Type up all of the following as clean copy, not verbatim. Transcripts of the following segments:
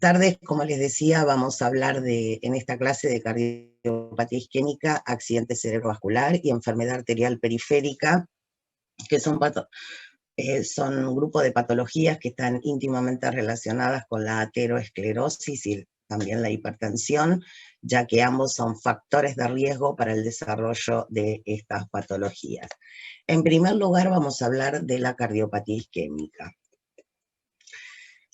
tardes. Como les decía, vamos a hablar en esta clase de cardiopatía isquémica, accidente cerebrovascular y enfermedad arterial periférica, que son un grupo de patologías que están íntimamente relacionadas con la ateroesclerosis y también la hipertensión, ya que ambos son factores de riesgo para el desarrollo de estas patologías. En primer lugar, vamos a hablar de la cardiopatía isquémica.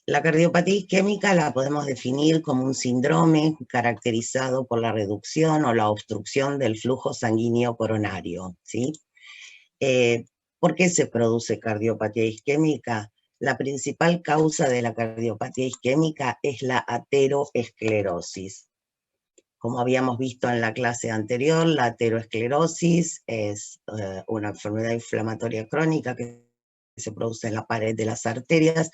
La cardiopatía isquémica la podemos definir como un síndrome caracterizado por la reducción o la obstrucción del flujo sanguíneo coronario, ¿sí? ¿Por qué se produce cardiopatía isquémica? La principal causa de la cardiopatía isquémica es la ateroesclerosis. Como habíamos visto en la clase anterior, la ateroesclerosis es una enfermedad inflamatoria crónica que se produce en la pared de las arterias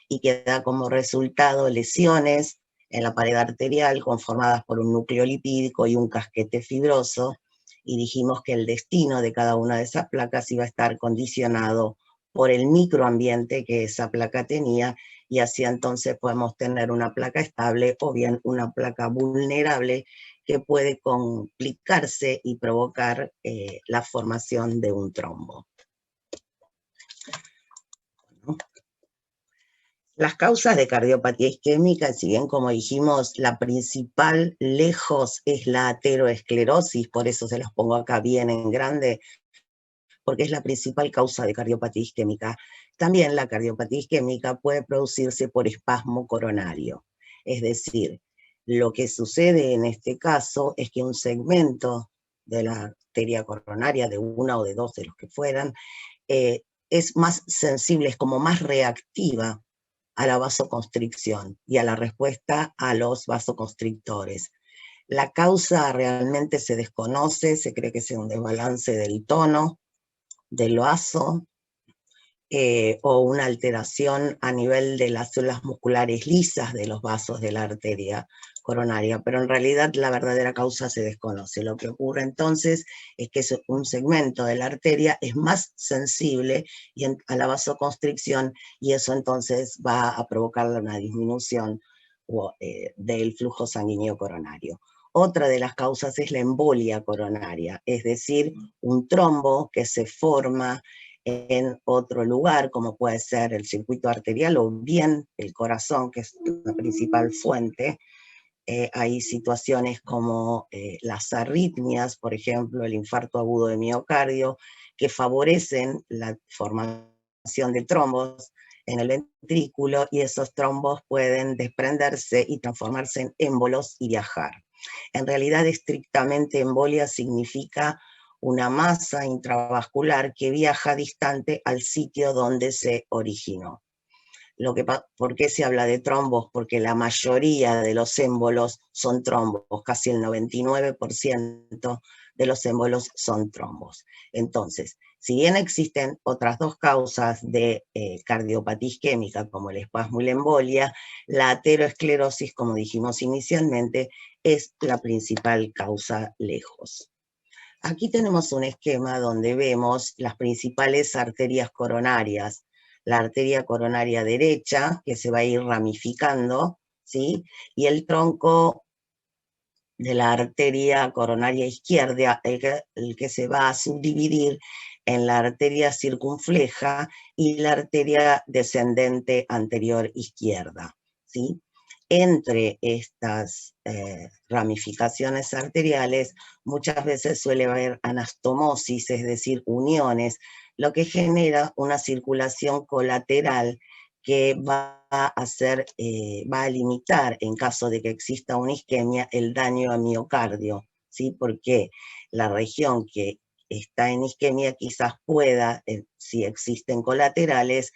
y que da como resultado lesiones en la pared arterial conformadas por un núcleo lipídico y un casquete fibroso, y dijimos que el destino de cada una de esas placas iba a estar condicionado por el microambiente que esa placa tenía, y así entonces podemos tener una placa estable o bien una placa vulnerable que puede complicarse y provocar la formación de un trombo. Las causas de cardiopatía isquémica, si bien como dijimos, la principal lejos es la ateroesclerosis, por eso se los pongo acá bien en grande, porque es la principal causa de cardiopatía isquémica. También la cardiopatía isquémica puede producirse por espasmo coronario. Es decir, lo que sucede en este caso es que un segmento de la arteria coronaria, de una o de dos de los que fueran, es más sensible, es como más reactiva a la vasoconstricción y a la respuesta a los vasoconstrictores. La causa realmente se desconoce, se cree que sea un desbalance del tono del vaso o una alteración a nivel de las células musculares lisas de los vasos de la arteria coronaria, pero en realidad la verdadera causa se desconoce. Lo que ocurre entonces es que un segmento de la arteria es más sensible a la vasoconstricción, y eso entonces va a provocar una disminución del flujo sanguíneo coronario. Otra de las causas es la embolia coronaria, es decir, un trombo que se forma en otro lugar, como puede ser el circuito arterial o bien el corazón, que es la principal fuente. Hay situaciones como las arritmias, por ejemplo, el infarto agudo de miocardio, que favorecen la formación de trombos en el ventrículo, y esos trombos pueden desprenderse y transformarse en émbolos y viajar. En realidad, estrictamente, embolia significa una masa intravascular que viaja distante al sitio donde se originó. ¿Por qué se habla de trombos? Porque la mayoría de los émbolos son trombos, casi el 99% de los émbolos son trombos. Entonces, si bien existen otras dos causas de cardiopatía isquémica, como el espasmo y la embolia, la ateroesclerosis, como dijimos inicialmente, es la principal causa lejos. Aquí tenemos un esquema donde vemos las principales arterias coronarias. La arteria coronaria derecha, que se va a ir ramificando, ¿sí? Y el tronco de la arteria coronaria izquierda, el que se va a subdividir en la arteria circunfleja y la arteria descendente anterior izquierda, ¿sí? Entre estas ramificaciones arteriales muchas veces suele haber anastomosis, es decir, uniones, lo que genera una circulación colateral que va a limitar, en caso de que exista una isquemia, el daño a miocardio, ¿sí? Porque la región que está en isquemia quizás pueda, si existen colaterales,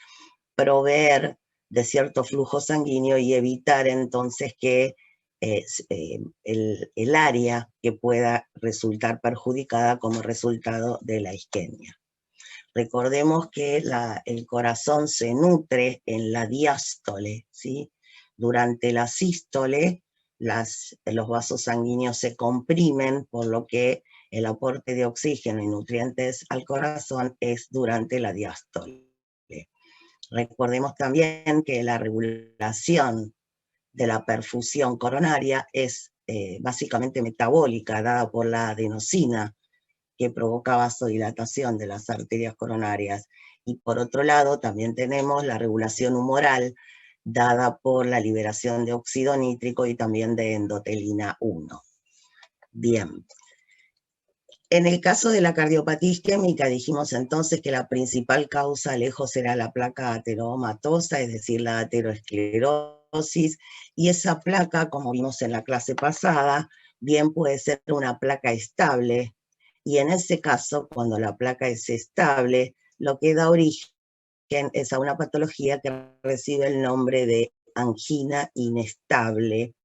proveer de cierto flujo sanguíneo y evitar entonces que el área que pueda resultar perjudicada como resultado de la isquemia. Recordemos que el corazón se nutre en la diástole, ¿sí? Durante la sístole, los vasos sanguíneos se comprimen, por lo que el aporte de oxígeno y nutrientes al corazón es durante la diástole. Recordemos también que la regulación de la perfusión coronaria es básicamente metabólica, dada por la adenosina, que provoca vasodilatación de las arterias coronarias. Y por otro lado, también tenemos la regulación humoral, dada por la liberación de óxido nítrico y también de endotelina 1. Bien. En el caso de la cardiopatía isquémica, dijimos entonces que la principal causa lejos era la placa ateromatosa, es decir, la aterosclerosis, y esa placa, como vimos en la clase pasada, bien puede ser una placa estable, y en ese caso, cuando la placa es estable, lo que da origen es a una patología que recibe el nombre de angina inestable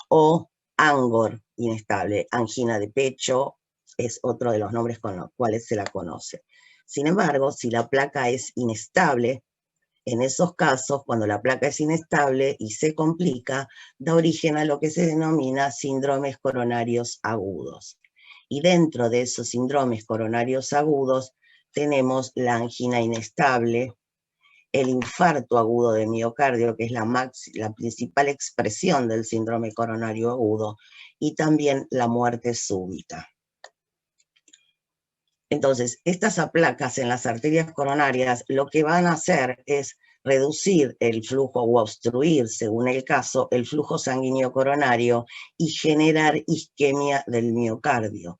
o ANGOR inestable, angina de pecho, es otro de los nombres con los cuales se la conoce. Sin embargo, si la placa es inestable, en esos casos, cuando la placa es inestable y se complica, da origen a lo que se denomina síndromes coronarios agudos. Y dentro de esos síndromes coronarios agudos tenemos la angina inestable, el infarto agudo de miocardio, que es la principal expresión del síndrome coronario agudo, y también la muerte súbita. Entonces, estas placas en las arterias coronarias lo que van a hacer es reducir el flujo o obstruir, según el caso, el flujo sanguíneo coronario y generar isquemia del miocardio.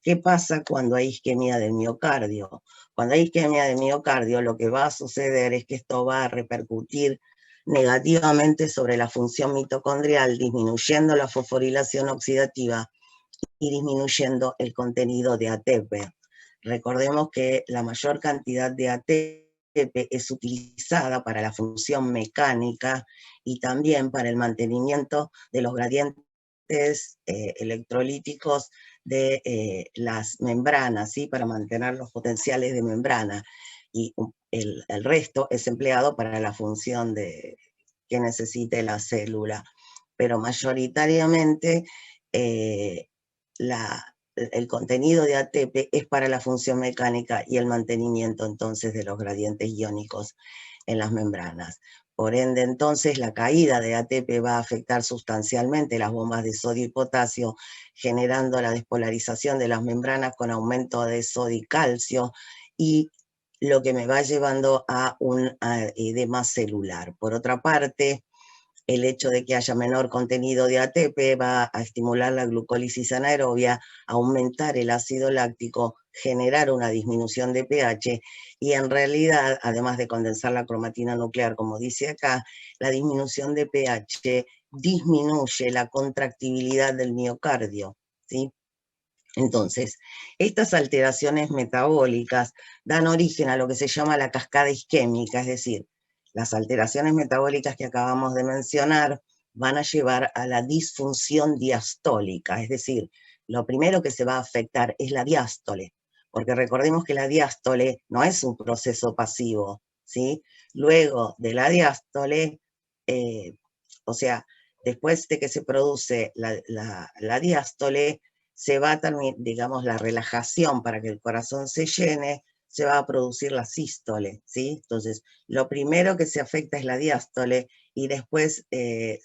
¿Qué pasa cuando hay isquemia del miocardio? Cuando hay isquemia del miocardio, lo que va a suceder es que esto va a repercutir negativamente sobre la función mitocondrial, disminuyendo la fosforilación oxidativa y disminuyendo el contenido de ATP. Recordemos que la mayor cantidad de ATP es utilizada para la función mecánica y también para el mantenimiento de los gradientes electrolíticos de las membranas, ¿sí? Para mantener los potenciales de membrana. Y el resto es empleado para la función que necesite la célula. Pero mayoritariamente el contenido de ATP es para la función mecánica y el mantenimiento entonces de los gradientes iónicos en las membranas. Por ende, entonces, la caída de ATP va a afectar sustancialmente las bombas de sodio y potasio, generando la despolarización de las membranas con aumento de sodio y calcio, y lo que me va llevando a un edema celular. Por otra parte, el hecho de que haya menor contenido de ATP va a estimular la glucólisis anaerobia, aumentar el ácido láctico, generar una disminución de pH y en realidad, además de condensar la cromatina nuclear, como dice acá, la disminución de pH disminuye la contractibilidad del miocardio, ¿sí? Entonces, estas alteraciones metabólicas dan origen a lo que se llama la cascada isquémica, es decir, las alteraciones metabólicas que acabamos de mencionar van a llevar a la disfunción diastólica, es decir, lo primero que se va a afectar es la diástole, porque recordemos que la diástole no es un proceso pasivo, ¿sí? Luego de la diástole, o sea, después de que se produce la diástole, se va a terminar, digamos, la relajación para que el corazón se llene, se va a producir la sístole, ¿sí? Entonces, lo primero que se afecta es la diástole y después se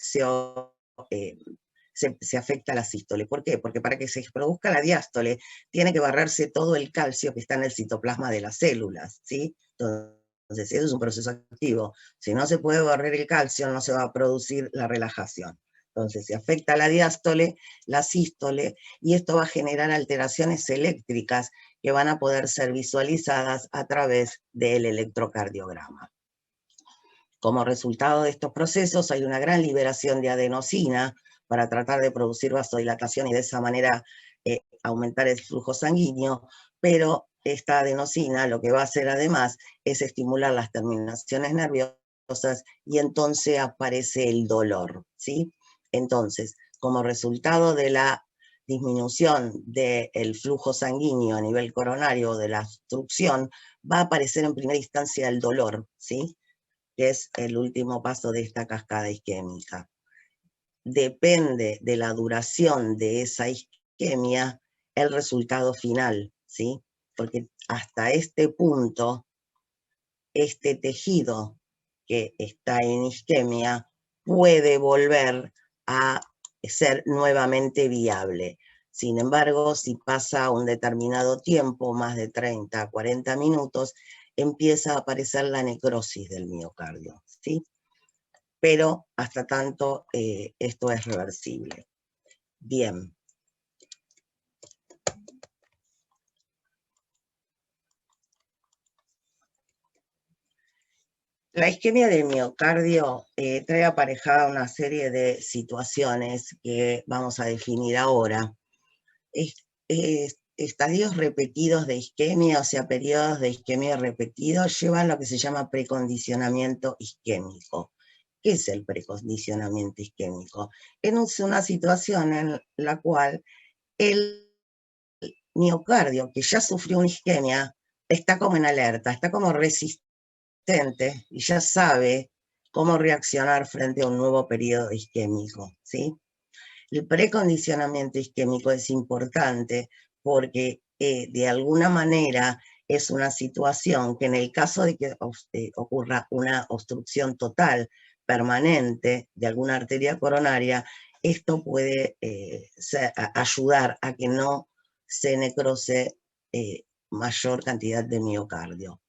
afecta la sístole. ¿Por qué? Porque para que se produzca la diástole tiene que barrerse todo el calcio que está en el citoplasma de las células, ¿sí? Entonces, eso es un proceso activo. Si no se puede barrer el calcio, no se va a producir la relajación. Entonces, se afecta la diástole, la sístole, y esto va a generar alteraciones eléctricas que van a poder ser visualizadas a través del electrocardiograma. Como resultado de estos procesos hay una gran liberación de adenosina para tratar de producir vasodilatación y de esa manera aumentar el flujo sanguíneo, pero esta adenosina lo que va a hacer además es estimular las terminaciones nerviosas y entonces aparece el dolor, ¿sí? Entonces, como resultado de la disminución del flujo sanguíneo a nivel coronario, de la obstrucción, va a aparecer en primera instancia el dolor, ¿sí? Que es el último paso de esta cascada isquémica. Depende de la duración de esa isquemia el resultado final, ¿sí? Porque hasta este punto, este tejido que está en isquemia puede volver a ser nuevamente viable. Sin embargo, si pasa un determinado tiempo, más de 30, 40 minutos, empieza a aparecer la necrosis del miocardio, ¿sí? Pero hasta tanto esto es reversible. Bien. La isquemia del miocardio trae aparejada una serie de situaciones que vamos a definir ahora. Estadios repetidos de isquemia, o sea, periodos de isquemia repetidos, llevan lo que se llama precondicionamiento isquémico. ¿Qué es el precondicionamiento isquémico? Es una situación en la cual el miocardio, que ya sufrió una isquemia, está como en alerta, está como resistente y ya sabe cómo reaccionar frente a un nuevo periodo isquémico, ¿sí? El precondicionamiento isquémico es importante porque de alguna manera es una situación que en el caso de que ocurra una obstrucción total, permanente, de alguna arteria coronaria, esto puede ayudar a que no se necrose mayor cantidad de miocardio.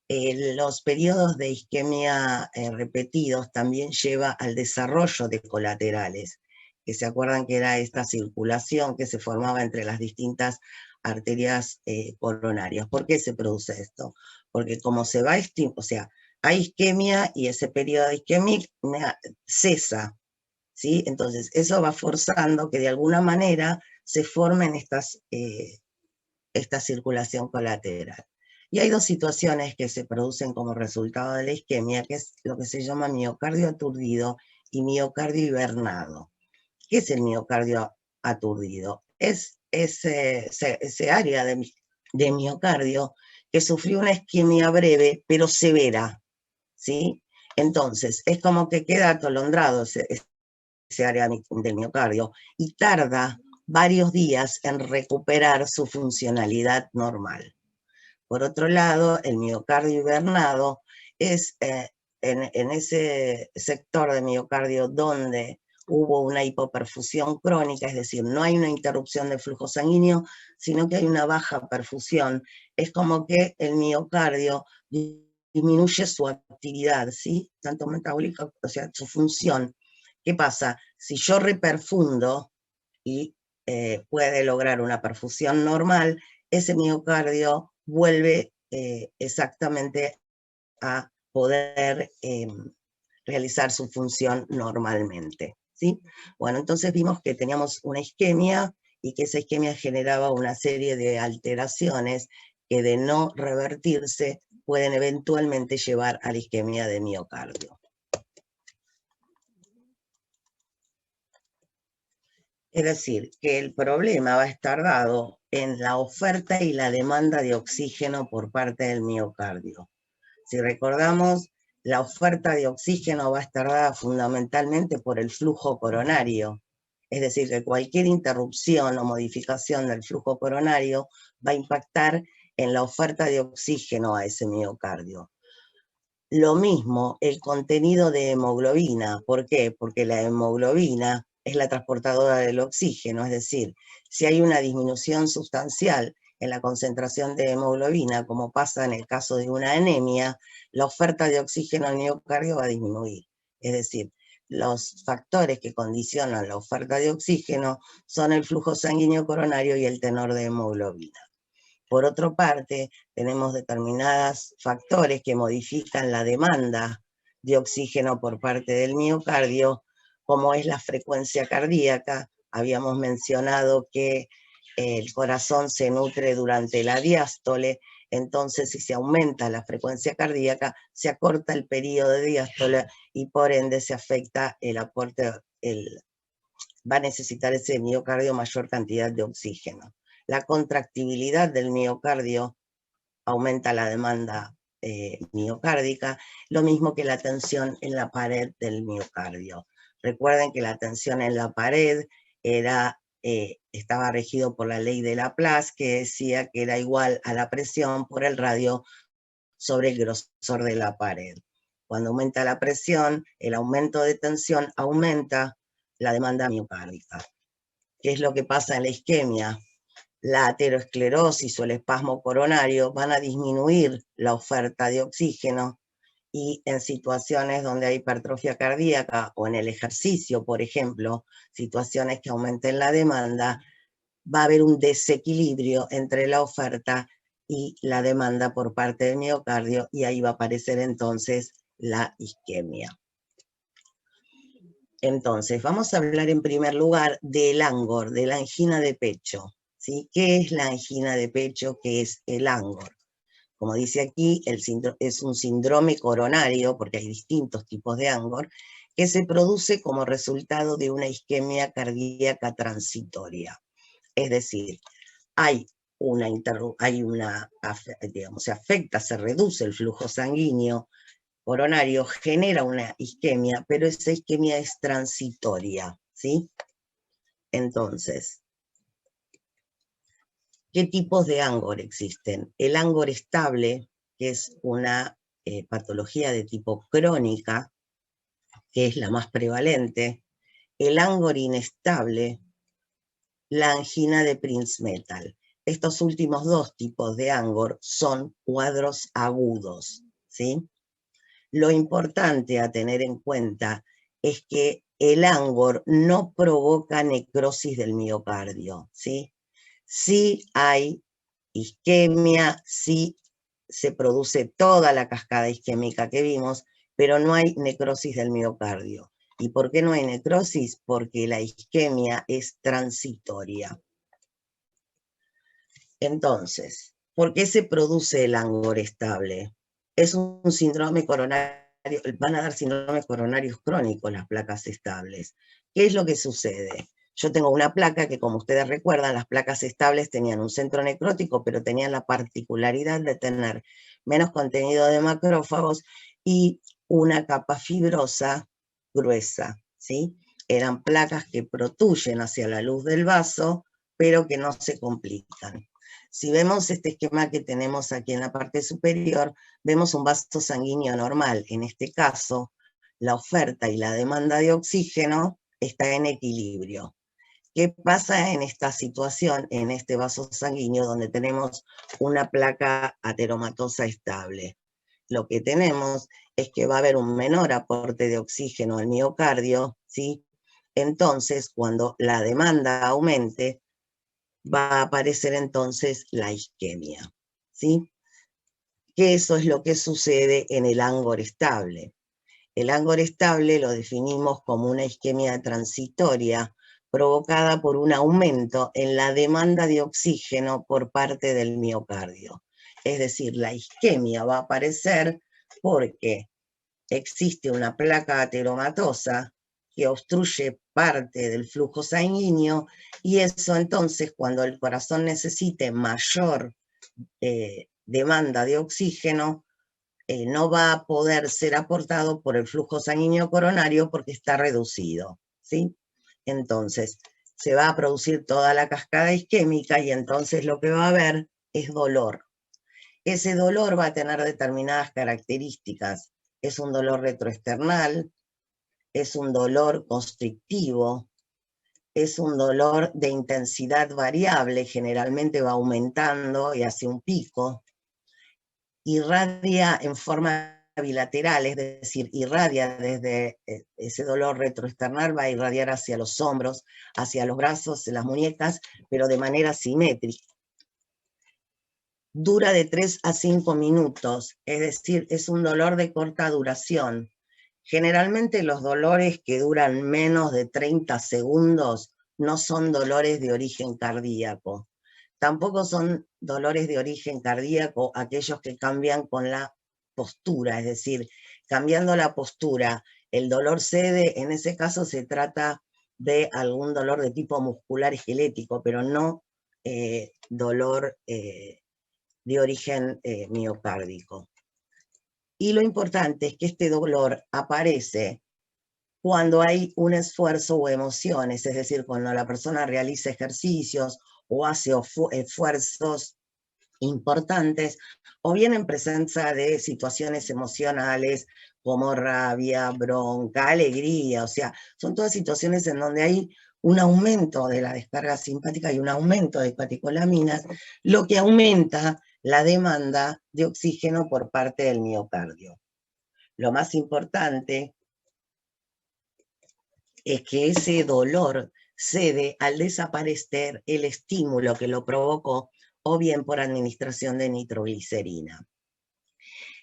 Los periodos de isquemia repetidos también lleva al desarrollo de colaterales, que se acuerdan que era esta circulación que se formaba entre las distintas arterias coronarias. ¿Por qué se produce esto? Porque como se va, o sea, hay isquemia y ese periodo de isquemia cesa, ¿sí? Entonces eso va forzando que de alguna manera se formen esta circulación colateral. Y hay dos situaciones que se producen como resultado de la isquemia, que es lo que se llama miocardio aturdido y miocardio hibernado. ¿Qué es el miocardio aturdido? Es ese área de miocardio que sufrió una isquemia breve, pero severa, ¿sí? Entonces, es como que queda atolondrado ese área del miocardio y tarda varios días en recuperar su funcionalidad normal. Por otro lado, el miocardio hibernado es en ese sector de miocardio donde hubo una hipoperfusión crónica, es decir, no hay una interrupción del flujo sanguíneo, sino que hay una baja perfusión. Es como que el miocardio disminuye su actividad, ¿sí? Tanto metabólica, o sea, su función. ¿Qué pasa? Si yo reperfundo y puede lograr una perfusión normal, ese miocardio vuelve exactamente a poder realizar su función normalmente, ¿sí? Bueno, entonces vimos que teníamos una isquemia y que esa isquemia generaba una serie de alteraciones que de no revertirse pueden eventualmente llevar a la isquemia de miocardio. Es decir, que el problema va a estar dado en la oferta y la demanda de oxígeno por parte del miocardio. Si recordamos, la oferta de oxígeno va a estar dada fundamentalmente por el flujo coronario. Es decir, que cualquier interrupción o modificación del flujo coronario va a impactar en la oferta de oxígeno a ese miocardio. Lo mismo el contenido de hemoglobina. ¿Por qué? Porque la hemoglobina es la transportadora del oxígeno, es decir, si hay una disminución sustancial en la concentración de hemoglobina, como pasa en el caso de una anemia, la oferta de oxígeno al miocardio va a disminuir. Es decir, los factores que condicionan la oferta de oxígeno son el flujo sanguíneo coronario y el tenor de hemoglobina. Por otra parte, tenemos determinados factores que modifican la demanda de oxígeno por parte del miocardio, como es la frecuencia cardíaca. Habíamos mencionado que el corazón se nutre durante la diástole, entonces si se aumenta la frecuencia cardíaca, se acorta el periodo de diástole y por ende se afecta el aporte, va a necesitar ese miocardio mayor cantidad de oxígeno. La contractibilidad del miocardio aumenta la demanda miocárdica, lo mismo que la tensión en la pared del miocardio. Recuerden que la tensión en la pared estaba regido por la ley de Laplace, que decía que era igual a la presión por el radio sobre el grosor de la pared. Cuando aumenta la presión, el aumento de tensión aumenta la demanda miocárdica. ¿Qué es lo que pasa en la isquemia? La aterosclerosis o el espasmo coronario van a disminuir la oferta de oxígeno, y en situaciones donde hay hipertrofia cardíaca o en el ejercicio, por ejemplo, situaciones que aumenten la demanda, va a haber un desequilibrio entre la oferta y la demanda por parte del miocardio, y ahí va a aparecer entonces la isquemia. Entonces, vamos a hablar en primer lugar del ANGOR, de la angina de pecho, ¿sí? ¿Qué es la angina de pecho? ¿Qué es el ANGOR? Como dice aquí, es un síndrome coronario, porque hay distintos tipos de ANGOR, que se produce como resultado de una isquemia cardíaca transitoria. Es decir, digamos, se afecta, se reduce el flujo sanguíneo coronario, genera una isquemia, pero esa isquemia es transitoria, ¿sí? Entonces, ¿qué tipos de ANGOR existen? El ANGOR estable, que es una patología de tipo crónica, que es la más prevalente. El ANGOR inestable, la angina de Prinzmetal. Estos últimos dos tipos de ANGOR son cuadros agudos, ¿sí? Lo importante a tener en cuenta es que el ANGOR no provoca necrosis del miocardio, ¿sí? Sí hay isquemia, sí se produce toda la cascada isquémica que vimos, pero no hay necrosis del miocardio. ¿Y por qué no hay necrosis? Porque la isquemia es transitoria. Entonces, ¿por qué se produce el ANGOR estable? Es un síndrome coronario, van a dar síndromes coronarios crónicos las placas estables. ¿Qué es lo que sucede? Yo tengo una placa que, como ustedes recuerdan, las placas estables tenían un centro necrótico, pero tenían la particularidad de tener menos contenido de macrófagos y una capa fibrosa gruesa, ¿sí? Eran placas que protuyen hacia la luz del vaso, pero que no se complican. Si vemos este esquema que tenemos aquí en la parte superior, vemos un vaso sanguíneo normal. En este caso, la oferta y la demanda de oxígeno está en equilibrio. ¿Qué pasa en esta situación, en este vaso sanguíneo donde tenemos una placa ateromatosa estable? Lo que tenemos es que va a haber un menor aporte de oxígeno al miocardio, ¿sí? Entonces, cuando la demanda aumente, va a aparecer entonces la isquemia, ¿sí? Que eso es lo que sucede en el ANGOR estable. El ANGOR estable lo definimos como una isquemia transitoria provocada por un aumento en la demanda de oxígeno por parte del miocardio. Es decir, la isquemia va a aparecer porque existe una placa ateromatosa que obstruye parte del flujo sanguíneo, y eso entonces, cuando el corazón necesite mayor demanda de oxígeno, no va a poder ser aportado por el flujo sanguíneo coronario porque está reducido, ¿sí? Entonces, se va a producir toda la cascada isquémica y entonces lo que va a haber es dolor. Ese dolor va a tener determinadas características. Es un dolor retroesternal, es un dolor constrictivo, es un dolor de intensidad variable, generalmente va aumentando y hace un pico, irradia en forma bilateral, es decir, irradia desde ese dolor retroesternal, va a irradiar hacia los hombros, hacia los brazos, las muñecas, pero de manera simétrica. Dura de 3 a 5 minutos, es decir, es un dolor de corta duración. Generalmente los dolores que duran menos de 30 segundos no son dolores de origen cardíaco. Tampoco son dolores de origen cardíaco aquellos que cambian con la postura, es decir, cambiando la postura, el dolor cede. En ese caso se trata de algún dolor de tipo muscular esquelético, pero no dolor de origen miocárdico. Y lo importante es que este dolor aparece cuando hay un esfuerzo o emociones, es decir, cuando la persona realiza ejercicios o hace esfuerzos importantes, o bien en presencia de situaciones emocionales como rabia, bronca, alegría, o sea, son todas situaciones en donde hay un aumento de la descarga simpática y un aumento de catecolaminas, lo que aumenta la demanda de oxígeno por parte del miocardio. Lo más importante es que ese dolor cede al desaparecer el estímulo que lo provocó, o bien por administración de nitroglicerina.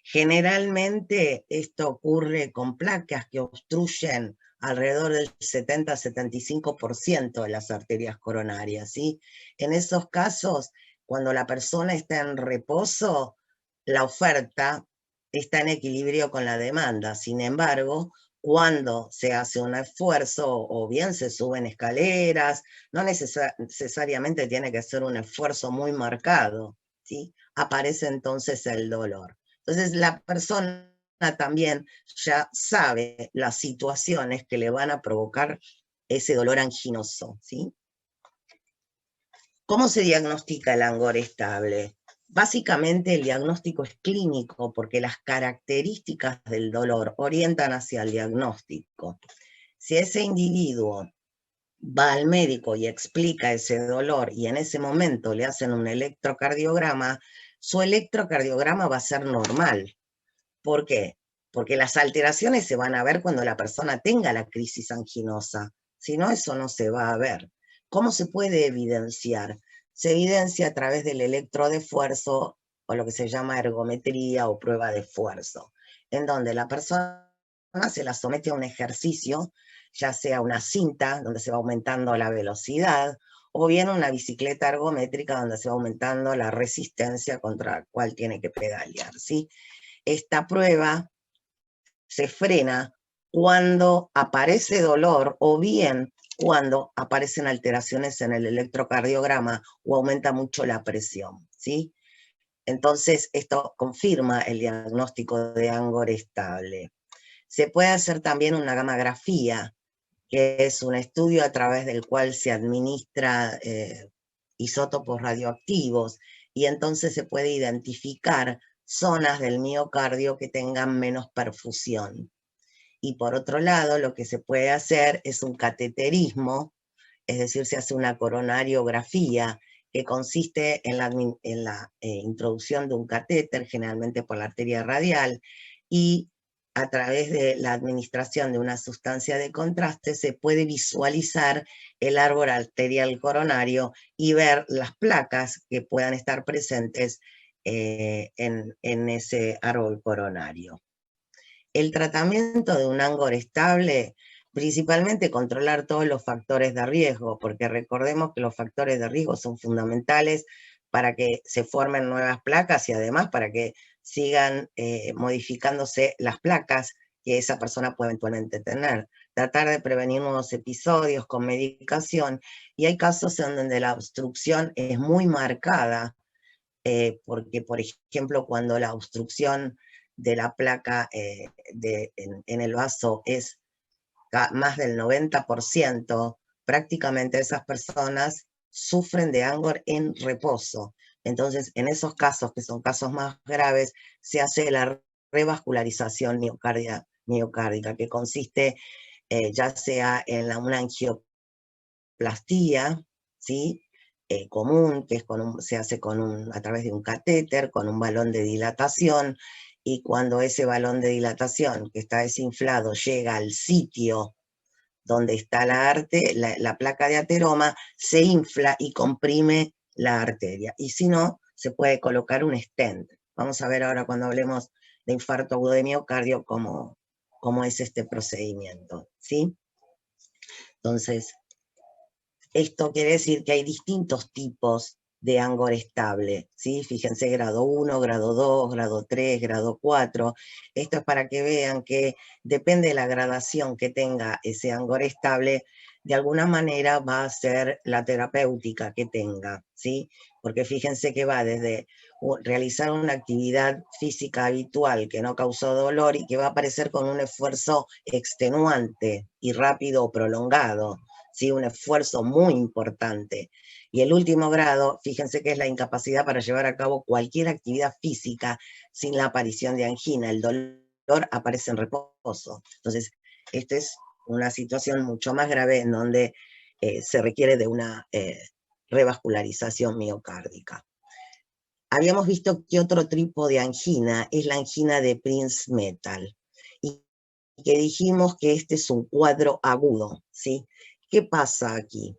Generalmente esto ocurre con placas que obstruyen alrededor del 70-75% de las arterias coronarias, ¿sí? En esos casos, cuando la persona está en reposo, la oferta está en equilibrio con la demanda. Sin embargo, cuando se hace un esfuerzo, o bien se suben escaleras, no necesariamente tiene que ser un esfuerzo muy marcado, ¿sí? Aparece entonces el dolor. Entonces la persona también ya sabe las situaciones que le van a provocar ese dolor anginoso, ¿sí? ¿Cómo se diagnostica el angor estable? Básicamente el diagnóstico es clínico porque las características del dolor orientan hacia el diagnóstico. Si ese individuo va al médico y explica ese dolor y en ese momento le hacen un electrocardiograma, su electrocardiograma va a ser normal. ¿Por qué? Porque las alteraciones se van a ver cuando la persona tenga la crisis anginosa. Si no, eso no se va a ver. ¿Cómo se puede evidenciar? Se evidencia a través del electro de esfuerzo, o lo que se llama ergometría o prueba de esfuerzo, en donde la persona se la somete a un ejercicio, ya sea una cinta, donde se va aumentando la velocidad, o bien una bicicleta ergométrica, donde se va aumentando la resistencia contra la cual tiene que pedalear, ¿sí? Esta prueba se frena cuando aparece dolor o bien cuando aparecen alteraciones en el electrocardiograma o aumenta mucho la presión, ¿sí? Entonces, esto confirma el diagnóstico de Angor estable. Se puede hacer también una gammagrafía, que es un estudio a través del cual se administra isótopos radioactivos, y entonces se puede identificar zonas del miocardio que tengan menos perfusión. Y por otro lado, lo que se puede hacer es un cateterismo, es decir, se hace una coronariografía, que consiste en la introducción de un catéter, generalmente por la arteria radial, y a través de la administración de una sustancia de contraste se puede visualizar el árbol arterial coronario y ver las placas que puedan estar presentes en ese árbol coronario. El tratamiento de un Angor estable, principalmente controlar todos los factores de riesgo, porque recordemos que los factores de riesgo son fundamentales para que se formen nuevas placas y además para que sigan modificándose las placas que esa persona puede eventualmente tener. Tratar de prevenir nuevos episodios con medicación, y hay casos en donde la obstrucción es muy marcada, porque, por ejemplo, cuando la obstrucción de la placa en el vaso es más del 90%, prácticamente esas personas sufren de Angor en reposo. Entonces, en esos casos, que son casos más graves, se hace la revascularización miocárdica, que consiste ya sea en una angioplastía, ¿sí? Común, que es se hace a través de un catéter, con un balón de dilatación, y cuando ese balón de dilatación que está desinflado llega al sitio donde está la placa de ateroma, se infla y comprime la arteria. Y si no, se puede colocar un stent. Vamos a ver ahora cuando hablemos de infarto agudo de miocardio cómo es este procedimiento, ¿sí? Entonces, esto quiere decir que hay distintos tipos de Angor estable, ¿sí? Fíjense, grado 1, grado 2, grado 3, grado 4. Esto es para que vean que depende de la gradación que tenga ese Angor estable, de alguna manera va a ser la terapéutica que tenga, ¿sí? Porque fíjense que va desde realizar una actividad física habitual que no causó dolor y que va a aparecer con un esfuerzo extenuante y rápido o prolongado, ¿sí? Un esfuerzo muy importante. Y el último grado, fíjense que es la incapacidad para llevar a cabo cualquier actividad física sin la aparición de angina. El dolor aparece en reposo. Entonces, esta es una situación mucho más grave en donde se requiere de una revascularización miocárdica. Habíamos visto que otro tipo de angina es la angina de Prinzmetal, y que dijimos que este es un cuadro agudo, ¿sí? ¿Qué pasa aquí?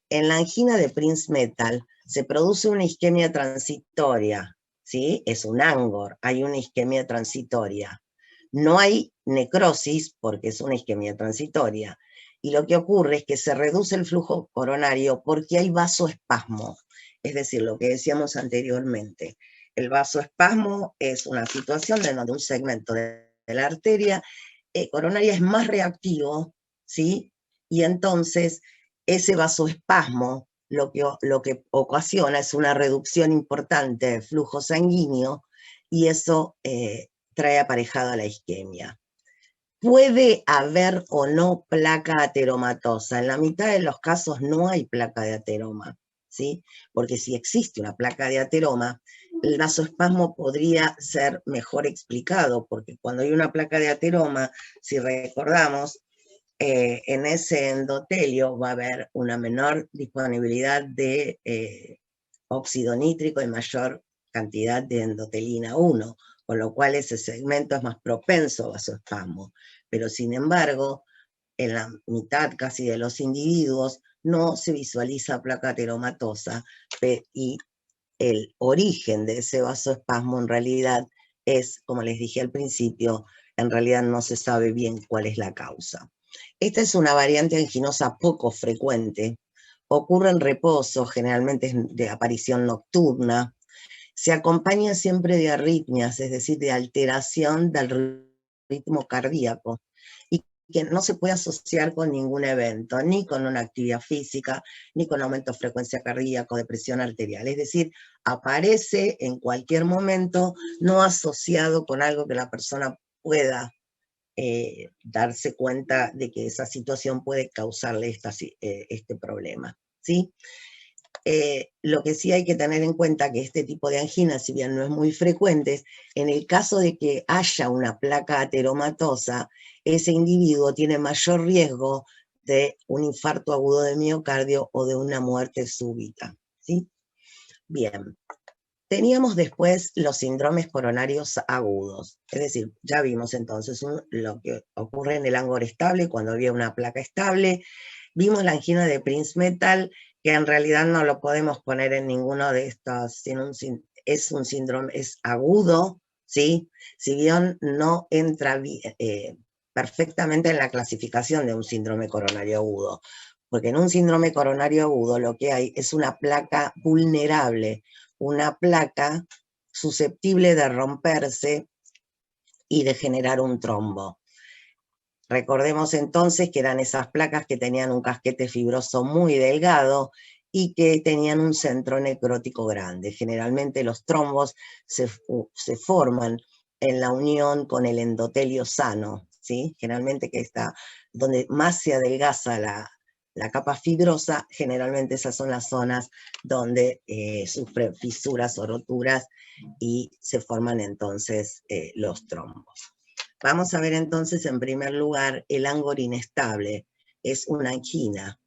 En la angina de Prinzmetal se produce una isquemia transitoria, ¿sí? Es un ANGOR, hay una isquemia transitoria. No hay necrosis porque es una isquemia transitoria. Y lo que ocurre es que se reduce el flujo coronario porque hay vasoespasmo. Es decir, lo que decíamos anteriormente. El vasoespasmo es una situación en donde un segmento de la arteria coronaria es más reactivo, ¿sí? Y entonces ese vasoespasmo lo que ocasiona es una reducción importante de flujo sanguíneo y eso trae aparejada la isquemia. Puede haber o no placa ateromatosa. En la mitad de los casos no hay placa de ateroma, ¿sí? Porque si existe una placa de ateroma, el vasoespasmo podría ser mejor explicado, porque cuando hay una placa de ateroma, si recordamos, en ese endotelio va a haber una menor disponibilidad de óxido nítrico y mayor cantidad de endotelina 1, con lo cual ese segmento es más propenso a vasoespasmo. Pero sin embargo, en la mitad casi de los individuos no se visualiza placa ateromatosa y el origen de ese vasoespasmo en realidad es, como les dije al principio, en realidad no se sabe bien cuál es la causa. Esta es una variante anginosa poco frecuente, ocurre en reposo, generalmente es de aparición nocturna, se acompaña siempre de arritmias, es decir, de alteración del ritmo cardíaco, y que no se puede asociar con ningún evento, ni con una actividad física, ni con aumento de frecuencia cardíaca o de presión arterial. Es decir, aparece en cualquier momento, no asociado con algo que la persona pueda darse cuenta de que esa situación puede causarle este problema, ¿sí? Lo que sí hay que tener en cuenta que este tipo de angina, si bien no es muy frecuente, en el caso de que haya una placa ateromatosa, ese individuo tiene mayor riesgo de un infarto agudo de miocardio o de una muerte súbita, ¿sí? Bien. Teníamos después los síndromes coronarios agudos, es decir, ya vimos entonces lo que ocurre en el ANGOR estable cuando había una placa estable, vimos la angina de Prinzmetal, que en realidad no lo podemos poner en ninguno de estos, es un síndrome, es agudo, ¿sí? Si bien no entra perfectamente en la clasificación de un síndrome coronario agudo, porque en un síndrome coronario agudo lo que hay es una placa vulnerable, una placa susceptible de romperse y de generar un trombo. Recordemos entonces que eran esas placas que tenían un casquete fibroso muy delgado y que tenían un centro necrótico grande. Generalmente los trombos se forman en la unión con el endotelio sano, ¿sí? Generalmente que está donde más se adelgaza la capa fibrosa, generalmente esas son las zonas donde sufren fisuras o roturas y se forman entonces los trombos. Vamos a ver entonces en primer lugar el ANGOR inestable, es una angina.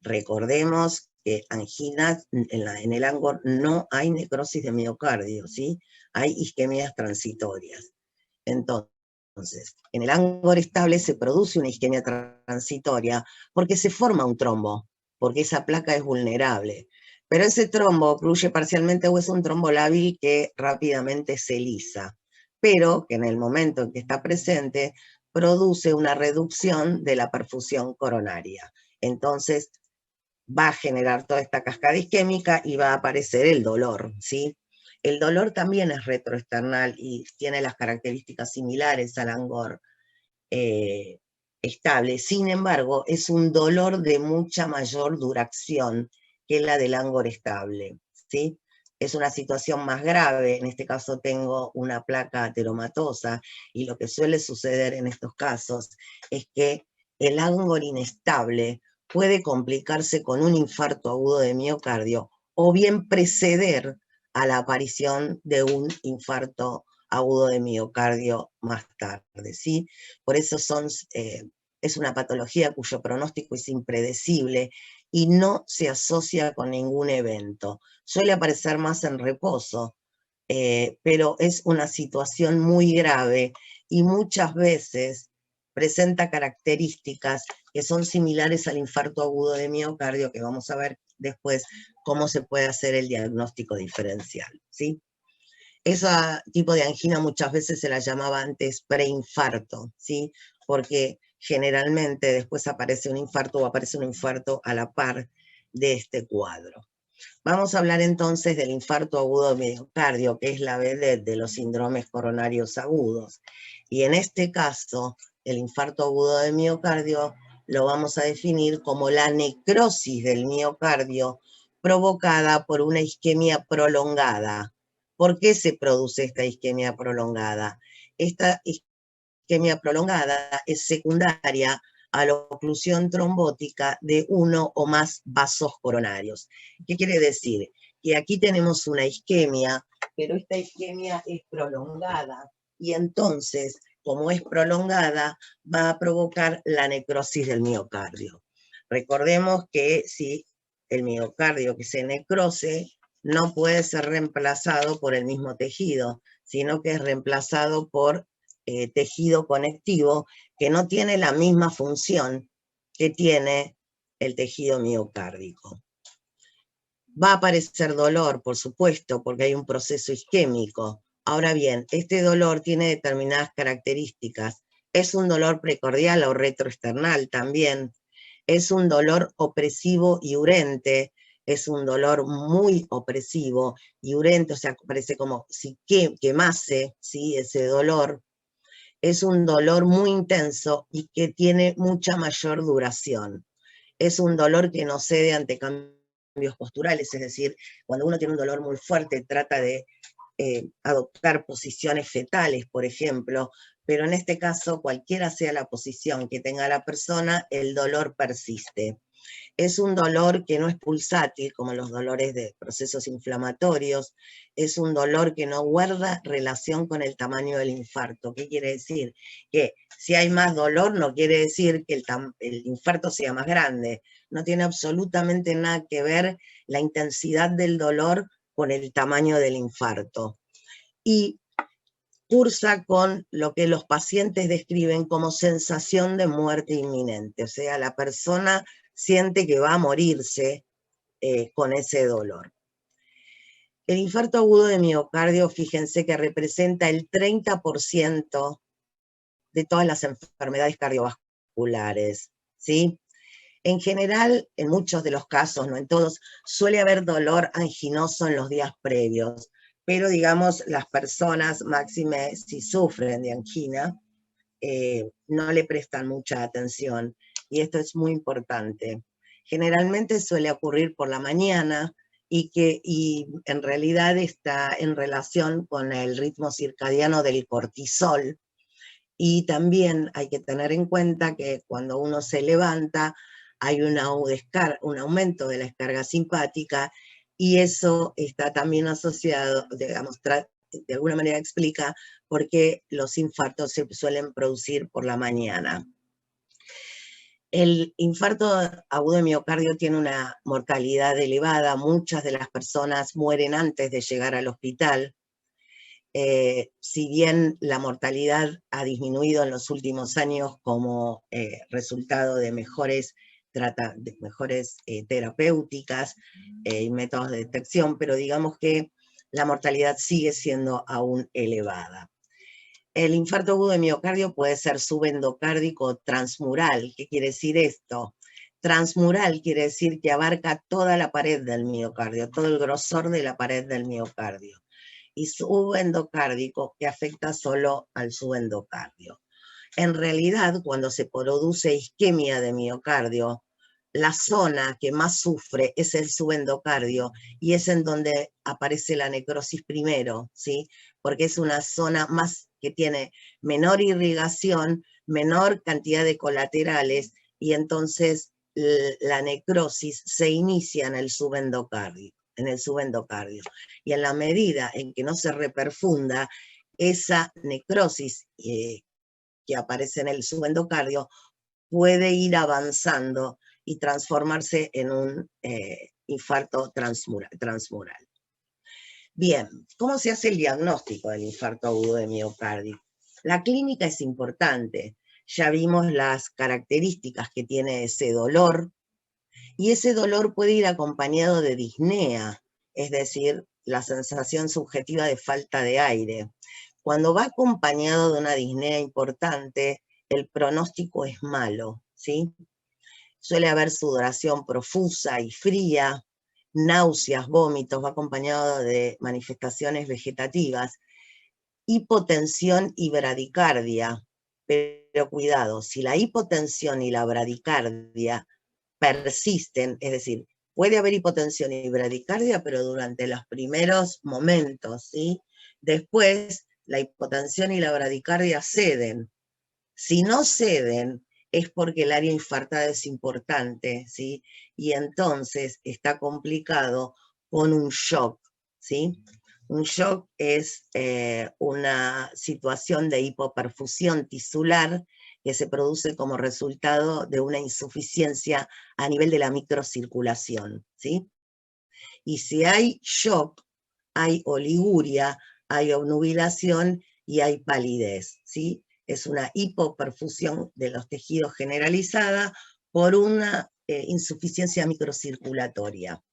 Recordemos que anginas, en el ANGOR no hay necrosis de miocardio, ¿sí? Hay isquemias transitorias. Entonces, en el ANGOR estable se produce una isquemia transitoria porque se forma un trombo, porque esa placa es vulnerable. Pero ese trombo ocluye parcialmente o es un trombo lábil que rápidamente se lisa, pero que en el momento en que está presente produce una reducción de la perfusión coronaria. Entonces va a generar toda esta cascada isquémica y va a aparecer el dolor, ¿sí? El dolor también es retroesternal y tiene las características similares al ANGOR estable. Sin embargo, es un dolor de mucha mayor duración que la del ANGOR estable, ¿sí? Es una situación más grave, en este caso tengo una placa ateromatosa, y lo que suele suceder en estos casos es que el ANGOR inestable puede complicarse con un infarto agudo de miocardio o bien preceder a la aparición de un infarto agudo de miocardio más tarde, ¿sí? Por eso es una patología cuyo pronóstico es impredecible y no se asocia con ningún evento. Suele aparecer más en reposo, pero es una situación muy grave y muchas veces presenta características que son similares al infarto agudo de miocardio, que vamos a ver después cómo se puede hacer el diagnóstico diferencial, ¿sí? Ese tipo de angina muchas veces se la llamaba antes preinfarto, ¿sí? Porque generalmente después aparece un infarto o aparece un infarto a la par de este cuadro. Vamos a hablar entonces del infarto agudo de miocardio, que es la B de los síndromes coronarios agudos. Y en este caso, el infarto agudo de miocardio lo vamos a definir como la necrosis del miocardio provocada por una isquemia prolongada. ¿Por qué se produce esta isquemia prolongada? Esta isquemia prolongada es secundaria a la oclusión trombótica de uno o más vasos coronarios. ¿Qué quiere decir? Que aquí tenemos una isquemia, pero esta isquemia es prolongada y entonces, como es prolongada, va a provocar la necrosis del miocardio. Recordemos que si el miocardio que se necrose no puede ser reemplazado por el mismo tejido, sino que es reemplazado por tejido conectivo que no tiene la misma función que tiene el tejido miocárdico. Va a aparecer dolor, por supuesto, porque hay un proceso isquémico. Ahora bien, este dolor tiene determinadas características. Es un dolor precordial o retroesternal también. Es un dolor opresivo y urente. Es un dolor muy opresivo y urente, o sea, parece como si quemase, ¿sí? Ese dolor. Es un dolor muy intenso y que tiene mucha mayor duración. Es un dolor que no cede ante cambios posturales, es decir, cuando uno tiene un dolor muy fuerte trata de adoptar posiciones fetales, por ejemplo, pero en este caso, cualquiera sea la posición que tenga la persona, el dolor persiste. Es un dolor que no es pulsátil, como los dolores de procesos inflamatorios. Es un dolor que no guarda relación con el tamaño del infarto. ¿Qué quiere decir? Que si hay más dolor no quiere decir que el infarto sea más grande. No tiene absolutamente nada que ver la intensidad del dolor con el tamaño del infarto. Y cursa con lo que los pacientes describen como sensación de muerte inminente. O sea, la persona siente que va a morirse con ese dolor. El infarto agudo de miocardio, fíjense que representa el 30% de todas las enfermedades cardiovasculares, ¿sí? En general, en muchos de los casos, no en todos, suele haber dolor anginoso en los días previos, pero digamos, las personas, máxime si sufren de angina, no le prestan mucha atención, y esto es muy importante. Generalmente suele ocurrir por la mañana y en realidad está en relación con el ritmo circadiano del cortisol, y también hay que tener en cuenta que cuando uno se levanta hay un aumento de la descarga simpática, y eso está también asociado, digamos, de alguna manera explica por qué los infartos se suelen producir por la mañana. El infarto agudo de miocardio tiene una mortalidad elevada. Muchas de las personas mueren antes de llegar al hospital. Si bien la mortalidad ha disminuido en los últimos años como resultado de mejores terapéuticas y métodos de detección, pero digamos que la mortalidad sigue siendo aún elevada. El infarto agudo de miocardio puede ser subendocárdico o transmural. ¿Qué quiere decir esto? Transmural quiere decir que abarca toda la pared del miocardio, todo el grosor de la pared del miocardio. Y subendocárdico que afecta solo al subendocardio. En realidad, cuando se produce isquemia de miocardio, la zona que más sufre es el subendocardio, y es en donde aparece la necrosis primero, ¿sí? Porque es una zona más que tiene menor irrigación, menor cantidad de colaterales, y entonces la necrosis se inicia en el subendocardio. Y en la medida en que no se reperfunda, esa necrosis que aparece en el subendocardio puede ir avanzando y transformarse en un infarto transmural. Bien, ¿cómo se hace el diagnóstico del infarto agudo de miocardio? La clínica es importante. Ya vimos las características que tiene ese dolor, y ese dolor puede ir acompañado de disnea, es decir, la sensación subjetiva de falta de aire. Cuando va acompañado de una disnea importante, el pronóstico es malo, ¿sí? Suele haber sudoración profusa y fría, náuseas, vómitos, va acompañado de manifestaciones vegetativas, hipotensión y bradicardia. Pero cuidado, si la hipotensión y la bradicardia persisten, es decir, puede haber hipotensión y bradicardia, pero durante los primeros momentos, ¿sí? Después, la hipotensión y la bradicardia ceden. Si no ceden, es porque el área infartada es importante, ¿sí? Y entonces está complicado con un shock, ¿sí? Un shock es una situación de hipoperfusión tisular que se produce como resultado de una insuficiencia a nivel de la microcirculación, ¿sí? Y si hay shock, hay oliguria, hay obnubilación y hay palidez, ¿sí? Es una hipoperfusión de los tejidos generalizada por una insuficiencia microcirculatoria.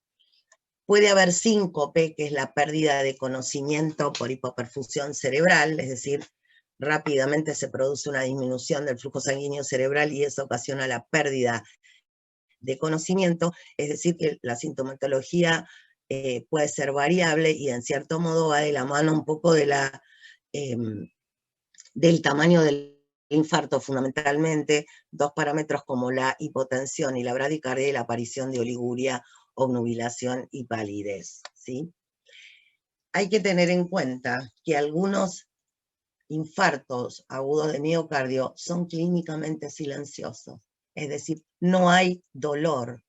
Puede haber síncope, que es la pérdida de conocimiento por hipoperfusión cerebral, es decir, rápidamente se produce una disminución del flujo sanguíneo cerebral y eso ocasiona la pérdida de conocimiento, es decir, que la sintomatología puede ser variable y en cierto modo va de la mano un poco de del tamaño del infarto, fundamentalmente, dos parámetros como la hipotensión y la bradicardia y la aparición de oliguria, obnubilación y palidez, ¿sí? Hay que tener en cuenta que algunos infartos agudos de miocardio son clínicamente silenciosos, es decir, no hay dolor.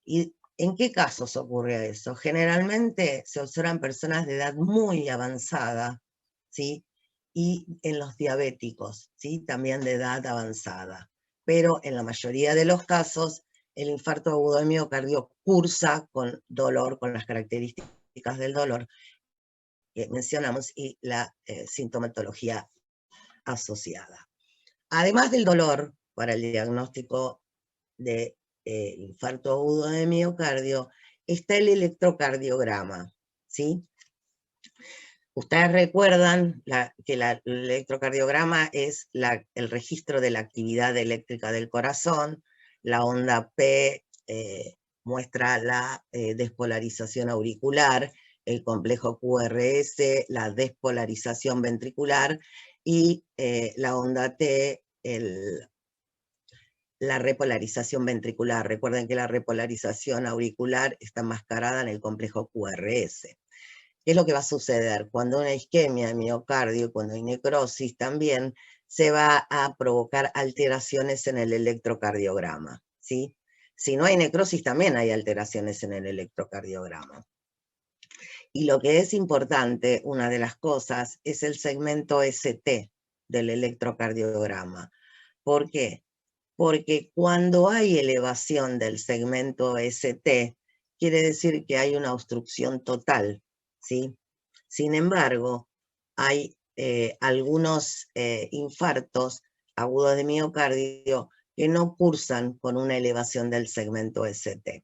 ¿Y en qué casos ocurre eso? Generalmente se observan personas de edad muy avanzada, ¿sí? Y en los diabéticos, ¿sí? También de edad avanzada. Pero en la mayoría de los casos, el infarto agudo de miocardio cursa con dolor, con las características del dolor que mencionamos y la sintomatología asociada. Además del dolor, para el diagnóstico de infarto agudo de miocardio, está el electrocardiograma, ¿sí? Ustedes recuerdan que el electrocardiograma es el registro de la actividad eléctrica del corazón, la onda P muestra la despolarización auricular, el complejo QRS, la despolarización ventricular, y la onda T, la repolarización ventricular. Recuerden que la repolarización auricular está enmascarada en el complejo QRS. ¿Qué es lo que va a suceder? Cuando hay isquemia de miocardio, cuando hay necrosis también, se va a provocar alteraciones en el electrocardiograma, ¿sí? Si no hay necrosis, también hay alteraciones en el electrocardiograma. Y lo que es importante, una de las cosas, es el segmento ST del electrocardiograma. ¿Por qué? Porque cuando hay elevación del segmento ST, quiere decir que hay una obstrucción total, ¿sí? Sin embargo, hay algunos infartos agudos de miocardio que no cursan con una elevación del segmento ST.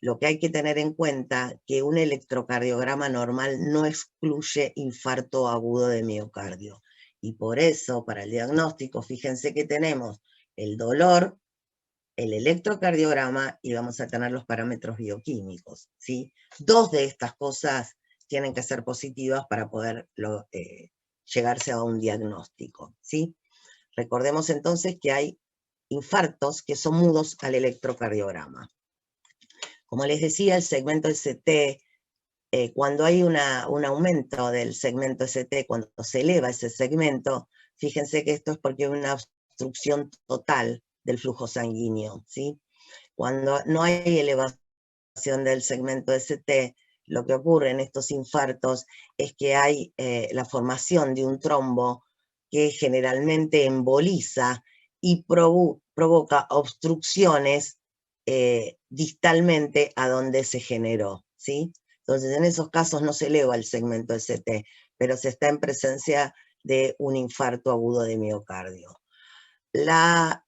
Lo que hay que tener en cuenta que un electrocardiograma normal no excluye infarto agudo de miocardio. Y por eso, para el diagnóstico, fíjense que tenemos el dolor, el electrocardiograma y vamos a tener los parámetros bioquímicos, ¿sí? Dos de estas cosas tienen que ser positivas para poder llegarse a un diagnóstico, ¿sí? Recordemos entonces que hay infartos que son mudos al electrocardiograma. Como les decía, el segmento ST, cuando hay un aumento del segmento ST, cuando se eleva ese segmento, fíjense que esto es porque hay una obstrucción total del flujo sanguíneo, ¿sí? Cuando no hay elevación del segmento ST, lo que ocurre en estos infartos es que hay la formación de un trombo que generalmente emboliza y provoca obstrucciones distalmente a donde se generó, ¿sí? Entonces, en esos casos no se eleva el segmento ST, pero se está en presencia de un infarto agudo de miocardio. La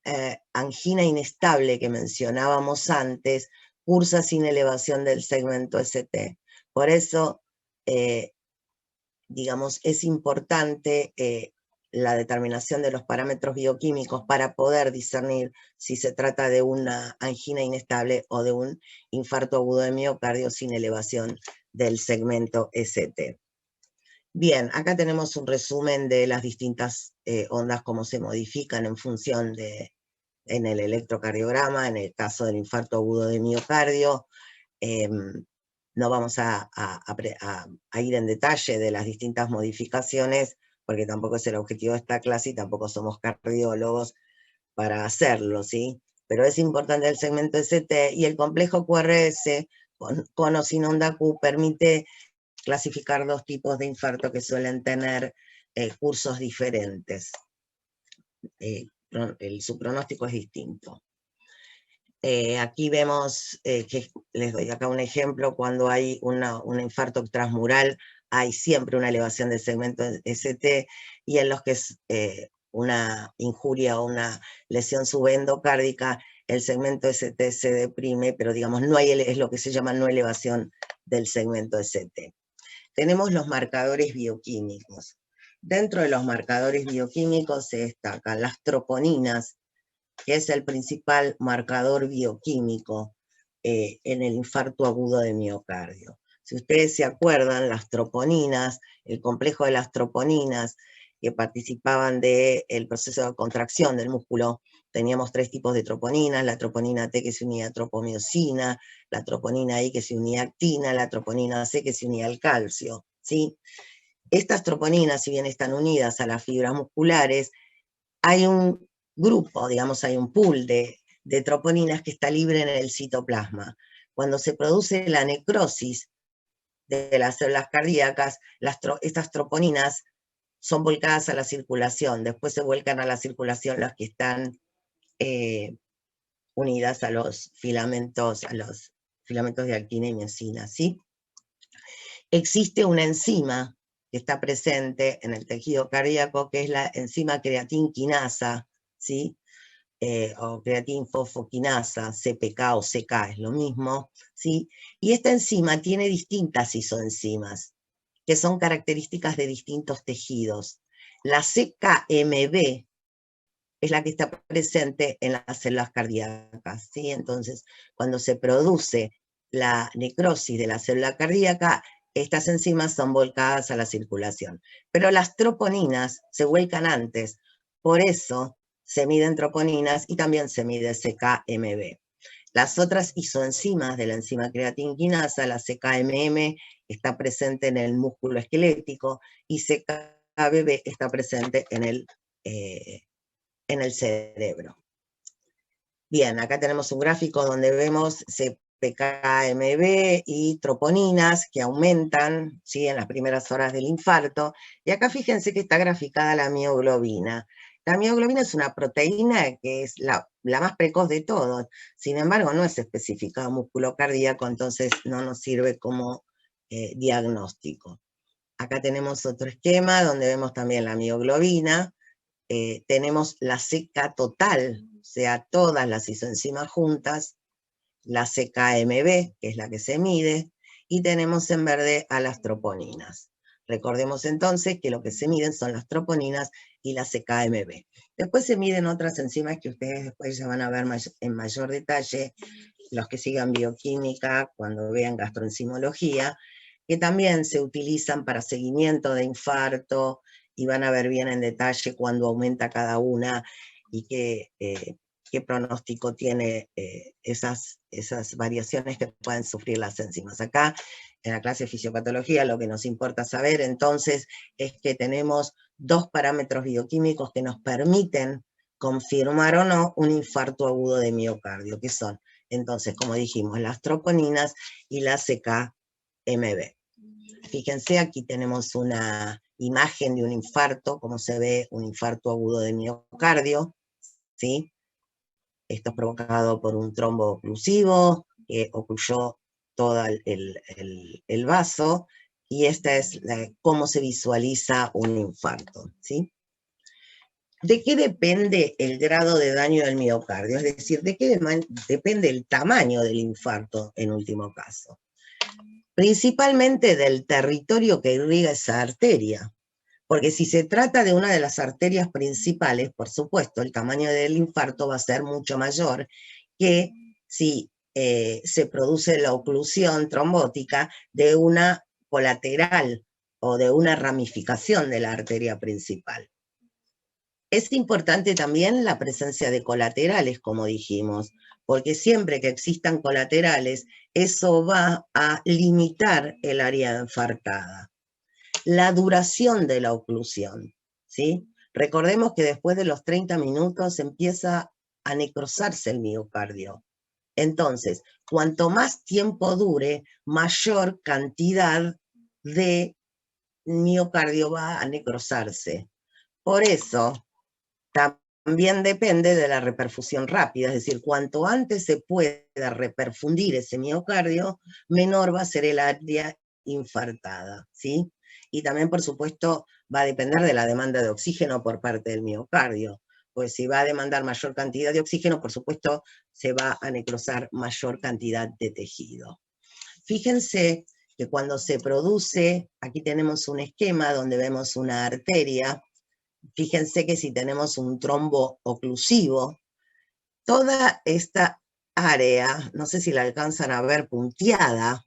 angina inestable que mencionábamos antes cursa sin elevación del segmento ST. Por eso, digamos, es importante la determinación de los parámetros bioquímicos para poder discernir si se trata de una angina inestable o de un infarto agudo de miocardio sin elevación del segmento ST. Bien, acá tenemos un resumen de las distintas ondas, cómo se modifican en función de, en el electrocardiograma, en el caso del infarto agudo de miocardio. No vamos a ir en detalle de las distintas modificaciones, porque tampoco es el objetivo de esta clase y tampoco somos cardiólogos para hacerlo, ¿sí? Pero es importante el segmento ST y el complejo QRS, con o sin onda Q, permite clasificar dos tipos de infarto que suelen tener cursos diferentes. Su pronóstico es distinto. Aquí vemos que les doy acá un ejemplo, cuando hay un infarto transmural, hay siempre una elevación del segmento ST, y en los que es una injuria o una lesión subendocárdica, el segmento ST se deprime, pero digamos, no hay, es lo que se llama no elevación del segmento ST. Tenemos los marcadores bioquímicos. Dentro de los marcadores bioquímicos se destacan las troponinas, que es el principal marcador bioquímico en el infarto agudo de miocardio. Si ustedes se acuerdan, las troponinas, el complejo de las troponinas que participaban del proceso de contracción del músculo, teníamos tres tipos de troponinas: la troponina T que se unía a tropomiosina, la troponina I que se unía a actina, la troponina C que se unía al calcio, ¿sí? Estas troponinas, si bien están unidas a las fibras musculares, hay un grupo, digamos, hay un pool de troponinas que está libre en el citoplasma. Cuando se produce la necrosis de las células cardíacas, estas troponinas son volcadas a la circulación, después se vuelcan a la circulación las que están unidas a los filamentos de actina y miosina, ¿sí? Existe una enzima que está presente en el tejido cardíaco, que es la enzima creatinquinasa, ¿sí? O creatinfosfoquinasa, CPK o CK, es lo mismo, ¿sí? Y esta enzima tiene distintas isoenzimas, que son características de distintos tejidos. La CKMB es la que está presente en las células cardíacas, ¿sí? Entonces, cuando se produce la necrosis de la célula cardíaca, estas enzimas son volcadas a la circulación. Pero las troponinas se vuelcan antes, por eso se miden troponinas y también se mide CKMB. Las otras isoenzimas de la enzima creatinquinasa, la CKMM, está presente en el músculo esquelético y CKBB está presente en el cerebro. Bien, acá tenemos un gráfico donde vemos CPKMB y troponinas que aumentan, ¿sí?, en las primeras horas del infarto. Y acá fíjense que está graficada la mioglobina. La mioglobina es una proteína que es la más precoz de todos. Sin embargo, no es específica músculo cardíaco, entonces no nos sirve como diagnóstico. Acá tenemos otro esquema donde vemos también la mioglobina. Tenemos la CK total, o sea, todas las isoenzimas juntas, la CKMB, que es la que se mide, y tenemos en verde a las troponinas. Recordemos entonces que lo que se miden son las troponinas y la CKMB. Después se miden otras enzimas que ustedes después ya van a ver en mayor detalle, los que sigan bioquímica, cuando vean gastroenzimología, que también se utilizan para seguimiento de infarto, y van a ver bien en detalle cuándo aumenta cada una y qué pronóstico tiene esas variaciones que pueden sufrir las enzimas. Acá, en la clase de fisiopatología, lo que nos importa saber entonces es que tenemos dos parámetros bioquímicos que nos permiten confirmar o no un infarto agudo de miocardio, que son, entonces, como dijimos, las troponinas y la CK MB. Fíjense, aquí tenemos una imagen de un infarto, como se ve un infarto agudo de miocardio, ¿sí? Esto es provocado por un trombo oclusivo que ocluyó todo el vaso, y esta es cómo se visualiza un infarto, ¿sí? ¿De qué depende el grado de daño del miocardio? Es decir, ¿de qué depende el tamaño del infarto en último caso? Principalmente del territorio que irriga esa arteria, porque si se trata de una de las arterias principales, por supuesto, el tamaño del infarto va a ser mucho mayor que si se produce la oclusión trombótica de una colateral o de una ramificación de la arteria principal. Es importante también la presencia de colaterales, como dijimos, porque siempre que existan colaterales, eso va a limitar el área infartada. La duración de la oclusión, ¿sí? Recordemos que después de los 30 minutos empieza a necrosarse el miocardio. Entonces, cuanto más tiempo dure, mayor cantidad de miocardio va a necrosarse. Por eso, también depende de la reperfusión rápida, es decir, cuanto antes se pueda reperfundir ese miocardio, menor va a ser el área infartada, ¿sí? Y también, por supuesto, va a depender de la demanda de oxígeno por parte del miocardio, pues si va a demandar mayor cantidad de oxígeno, por supuesto, se va a necrosar mayor cantidad de tejido. Fíjense que cuando se produce, aquí tenemos un esquema donde vemos una arteria. Fíjense que si tenemos un trombo oclusivo, toda esta área, no sé si la alcanzan a ver punteada,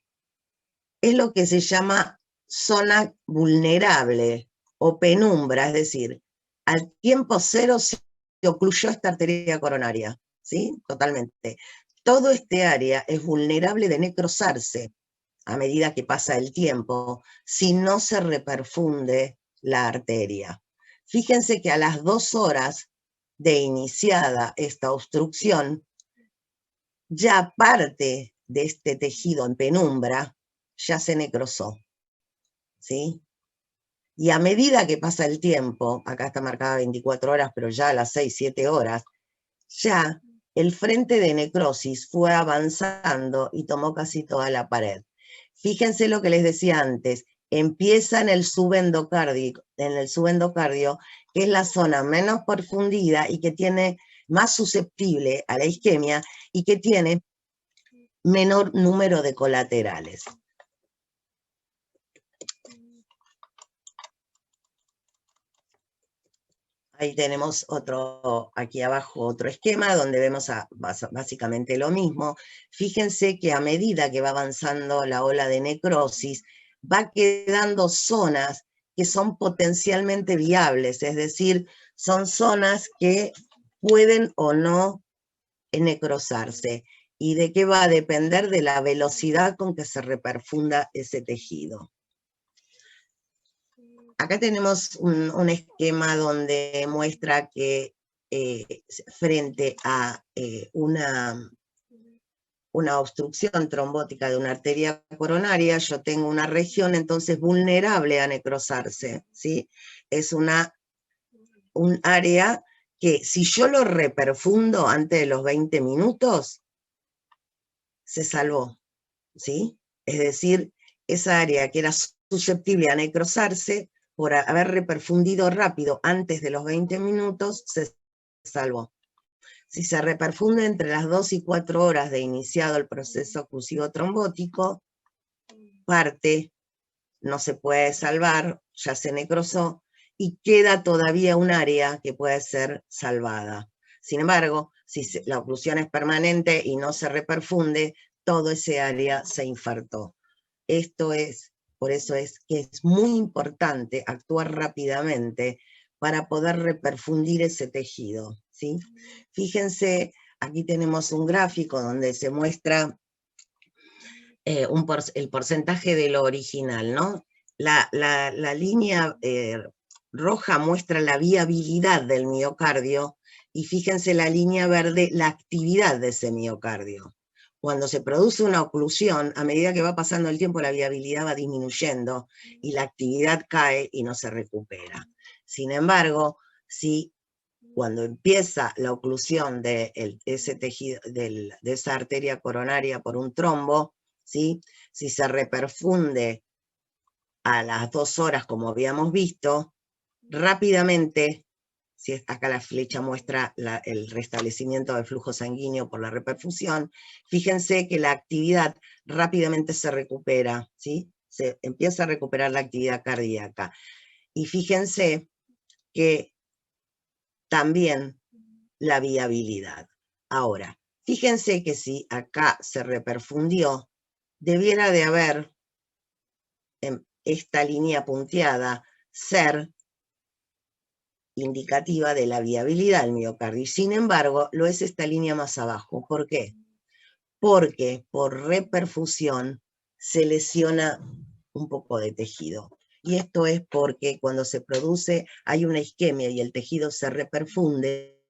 es lo que se llama zona vulnerable o penumbra, es decir, al tiempo cero se ocluyó esta arteria coronaria, ¿sí? Totalmente. Todo este área es vulnerable de necrosarse a medida que pasa el tiempo si no se reperfunde la arteria. Fíjense que a las 2 horas de iniciada esta obstrucción, ya parte de este tejido en penumbra ya se necrosó, ¿sí? Y a medida que pasa el tiempo, acá está marcada 24 horas, pero ya a las 6, 7 horas, ya el frente de necrosis fue avanzando y tomó casi toda la pared. Fíjense lo que les decía antes, empieza en el subendocardio, que es la zona menos profundida y que tiene más susceptible a la isquemia y que tiene menor número de colaterales. Ahí tenemos otro, aquí abajo otro esquema donde vemos básicamente lo mismo. Fíjense que a medida que va avanzando la ola de necrosis, va quedando zonas que son potencialmente viables, es decir, son zonas que pueden o no necrosarse. ¿Y de qué va a depender? De la velocidad con que se reperfunda ese tejido. Acá tenemos un esquema donde muestra que frente a una obstrucción trombótica de una arteria coronaria, yo tengo una región entonces vulnerable a necrosarse, ¿sí? Es un área que si yo lo reperfundo antes de los 20 minutos, se salvó, ¿sí? Es decir, esa área que era susceptible a necrosarse, por haber reperfundido rápido antes de los 20 minutos, se salvó. Si se reperfunde entre las 2 y 4 horas de iniciado el proceso oclusivo trombótico, parte, no se puede salvar, ya se necrosó, y queda todavía un área que puede ser salvada. Sin embargo, si la oclusión es permanente y no se reperfunde, todo ese área se infartó. Esto es, por eso es que es muy importante actuar rápidamente para poder reperfundir ese tejido, ¿sí? Fíjense, aquí tenemos un gráfico donde se muestra el porcentaje de lo original, ¿no? La línea roja muestra la viabilidad del miocardio y fíjense la línea verde, la actividad de ese miocardio. Cuando se produce una oclusión, a medida que va pasando el tiempo, la viabilidad va disminuyendo y la actividad cae y no se recupera. Sin embargo, si cuando empieza la oclusión de ese tejido, de esa arteria coronaria por un trombo, ¿sí? Si se reperfunde a las 2 horas, como habíamos visto, rápidamente, si acá la flecha muestra el restablecimiento del flujo sanguíneo por la reperfusión, fíjense que la actividad rápidamente se recupera, ¿sí? Se empieza a recuperar la actividad cardíaca. Y fíjense que también la viabilidad. Ahora, fíjense que si acá se reperfundió, debiera de haber en esta línea punteada ser indicativa de la viabilidad del miocardio. Sin embargo, lo es esta línea más abajo. ¿Por qué? Porque por reperfusión se lesiona un poco de tejido. Y esto es porque cuando se produce, hay una isquemia y el tejido se reperfunde.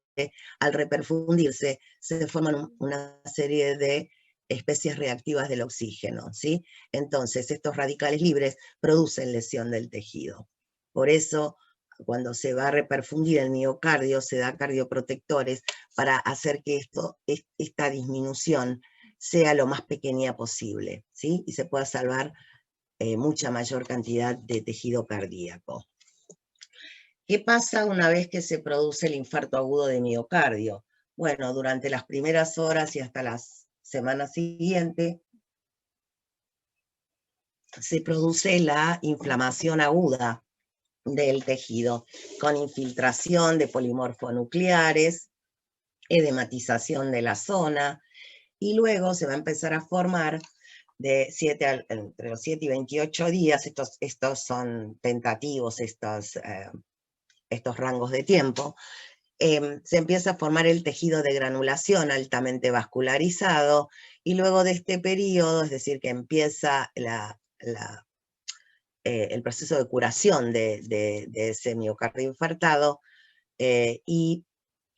Al reperfundirse, se forman una serie de especies reactivas del oxígeno, ¿sí? Entonces, estos radicales libres producen lesión del tejido. Por eso, cuando se va a reperfundir el miocardio, se da cardioprotectores para hacer que esta disminución sea lo más pequeña posible, ¿sí? Y se pueda salvar mucha mayor cantidad de tejido cardíaco. ¿Qué pasa una vez que se produce el infarto agudo de miocardio? Bueno, durante las primeras horas y hasta las semanas siguientes se produce la inflamación aguda del tejido, con infiltración de polimorfonucleares, edematización de la zona, y luego se va a empezar a formar entre los 7 y 28 días, estos son tentativos, estos rangos de tiempo, se empieza a formar el tejido de granulación altamente vascularizado, y luego de este periodo, es decir, que empieza el proceso de curación de ese miocardio infartado, y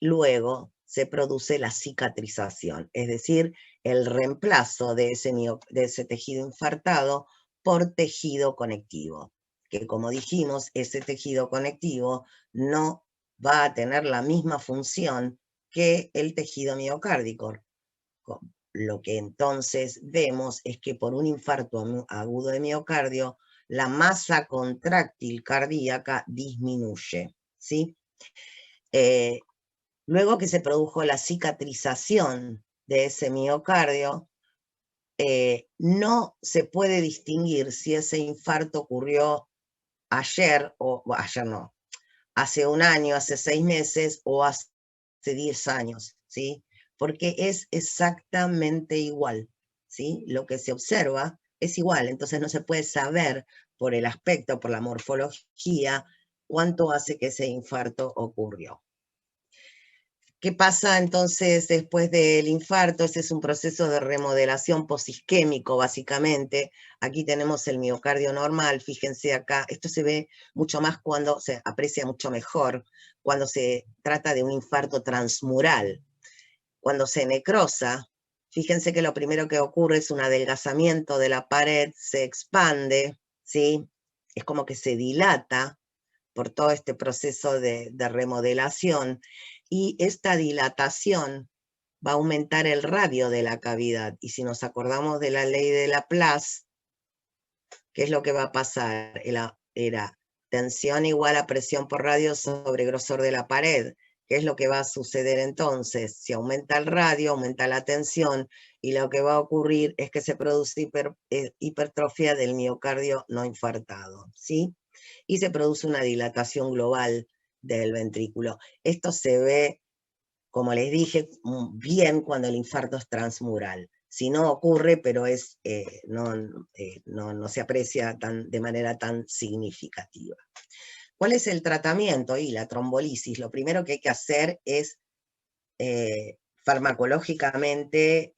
luego se produce la cicatrización, es decir, el reemplazo de ese tejido infartado por tejido conectivo, que como dijimos, ese tejido conectivo no va a tener la misma función que el tejido miocárdico. Lo que entonces vemos es que por un infarto agudo de miocardio, la masa contráctil cardíaca disminuye, ¿sí? Luego que se produjo la cicatrización de ese miocardio, no se puede distinguir si ese infarto ocurrió ayer, ayer no, hace un año, hace 6 meses o hace 10 años, ¿sí? Porque es exactamente igual, ¿sí? Lo que se observa es igual, entonces no se puede saber por el aspecto, por la morfología, cuánto hace que ese infarto ocurrió. ¿Qué pasa entonces después del infarto? Ese es un proceso de remodelación posisquémico, básicamente. Aquí tenemos el miocardio normal, fíjense acá, esto se ve mucho más cuando se aprecia mucho mejor, cuando se trata de un infarto transmural. Cuando se necrosa, fíjense que lo primero que ocurre es un adelgazamiento de la pared, se expande, ¿sí? Es como que se dilata por todo este proceso de remodelación, y esta dilatación va a aumentar el radio de la cavidad. Y si nos acordamos de la ley de Laplace, ¿qué es lo que va a pasar? Era tensión igual a presión por radio sobre grosor de la pared. ¿Qué es lo que va a suceder entonces? Si aumenta el radio, aumenta la tensión, y lo que va a ocurrir es que se produce hipertrofia del miocardio no infartado, ¿sí? Y se produce una dilatación global del ventrículo. Esto se ve, como les dije, bien cuando el infarto es transmural. Si no ocurre, pero no se aprecia de manera tan significativa. ¿Cuál es el tratamiento? Y la trombolisis, lo primero que hay que hacer es farmacológicamente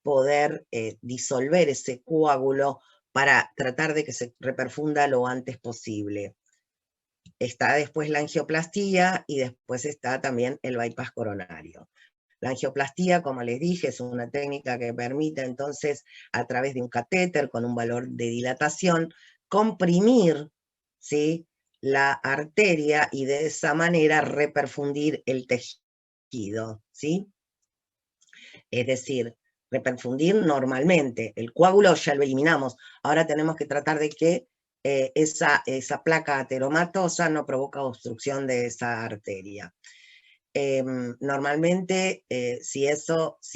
poder disolver ese coágulo para tratar de que se reperfunda lo antes posible. Está después la angioplastía y después está también el bypass coronario. La angioplastía, como les dije, es una técnica que permite entonces, a través de un catéter con un valor de dilatación, comprimir, ¿sí?, la arteria y de esa manera reperfundir el tejido, ¿sí? Es decir, reperfundir normalmente. El coágulo ya lo eliminamos. Ahora tenemos que tratar de que esa placa ateromatosa no provoca obstrucción de esa arteria. Normalmente, si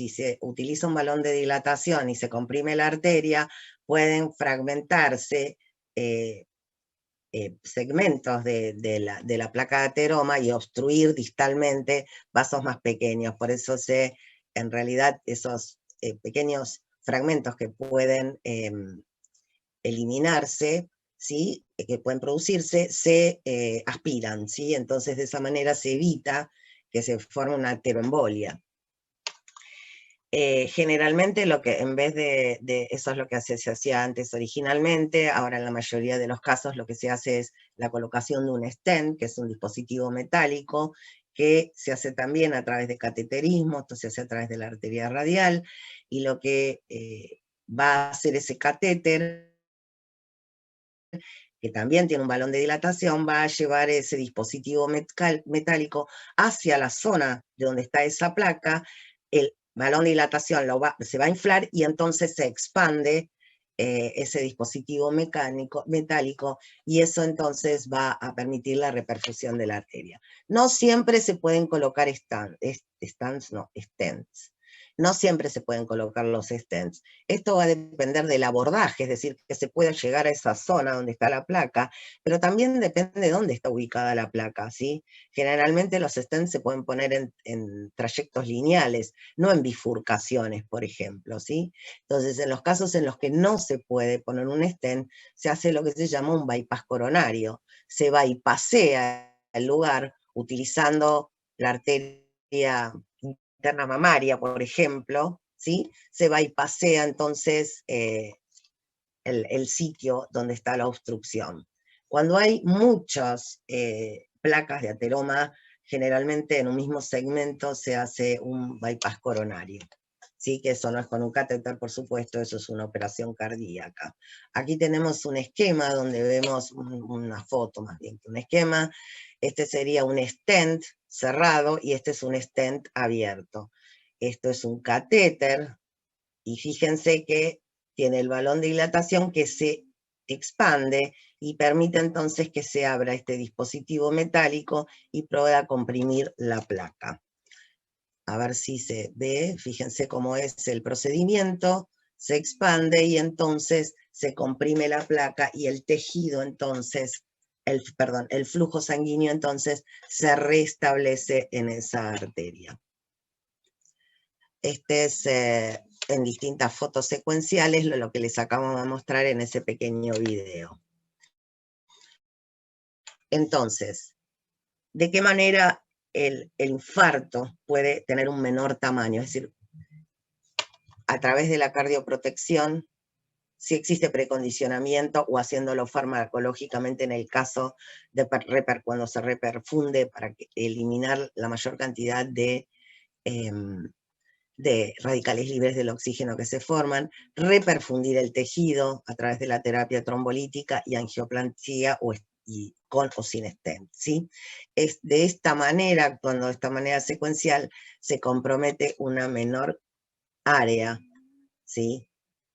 se utiliza un balón de dilatación y se comprime la arteria, pueden fragmentarse segmentos de la placa de ateroma y obstruir distalmente vasos más pequeños. Por eso en realidad esos pequeños fragmentos que pueden eliminarse, ¿sí?, que pueden producirse, se aspiran, ¿sí? Entonces de esa manera se evita que se forme una ateroembolia. Generalmente en vez de eso es lo que se hacía antes originalmente, ahora en la mayoría de los casos lo que se hace es la colocación de un stent, que es un dispositivo metálico, que se hace también a través de cateterismo, esto se hace a través de la arteria radial, y lo que va a hacer ese catéter, que también tiene un balón de dilatación, va a llevar ese dispositivo metálico hacia la zona de donde está esa placa. El balón de dilatación se va a inflar y entonces se expande ese dispositivo metálico, y eso entonces va a permitir la reperfusión de la arteria. No siempre se pueden colocar stents. No siempre se pueden colocar los stents. Esto va a depender del abordaje, es decir, que se pueda llegar a esa zona donde está la placa, pero también depende de dónde está ubicada la placa, ¿sí? Generalmente los stents se pueden poner en trayectos lineales, no en bifurcaciones, por ejemplo, ¿sí? Entonces, en los casos en los que no se puede poner un stent, se hace lo que se llama un bypass coronario. Se bypassea el lugar utilizando la arteria interna mamaria, por ejemplo, ¿sí? Se bypassea entonces el sitio donde está la obstrucción. Cuando hay muchas placas de ateroma, generalmente en un mismo segmento se hace un bypass coronario. Sí, que eso no es con un catéter, por supuesto, eso es una operación cardíaca. Aquí tenemos un esquema donde vemos una foto más bien que un esquema. Este sería un stent cerrado y este es un stent abierto. Esto es un catéter y fíjense que tiene el balón de dilatación que se expande y permite entonces que se abra este dispositivo metálico y pueda comprimir la placa. A ver si se ve, fíjense cómo es el procedimiento, se expande y entonces se comprime la placa y el tejido entonces, el flujo sanguíneo entonces se restablece en esa arteria. Este es en distintas fotos secuenciales lo que les acabamos de mostrar en ese pequeño video. Entonces, ¿de qué manera el infarto puede tener un menor tamaño? Es decir, a través de la cardioprotección, si existe precondicionamiento o haciéndolo farmacológicamente en el caso de cuando se reperfunde para eliminar la mayor cantidad de radicales libres del oxígeno que se forman, reperfundir el tejido a través de la terapia trombolítica y angioplastía con o sin stent, ¿sí? Es de esta manera, actuando de esta manera secuencial, se compromete una menor área, ¿sí?,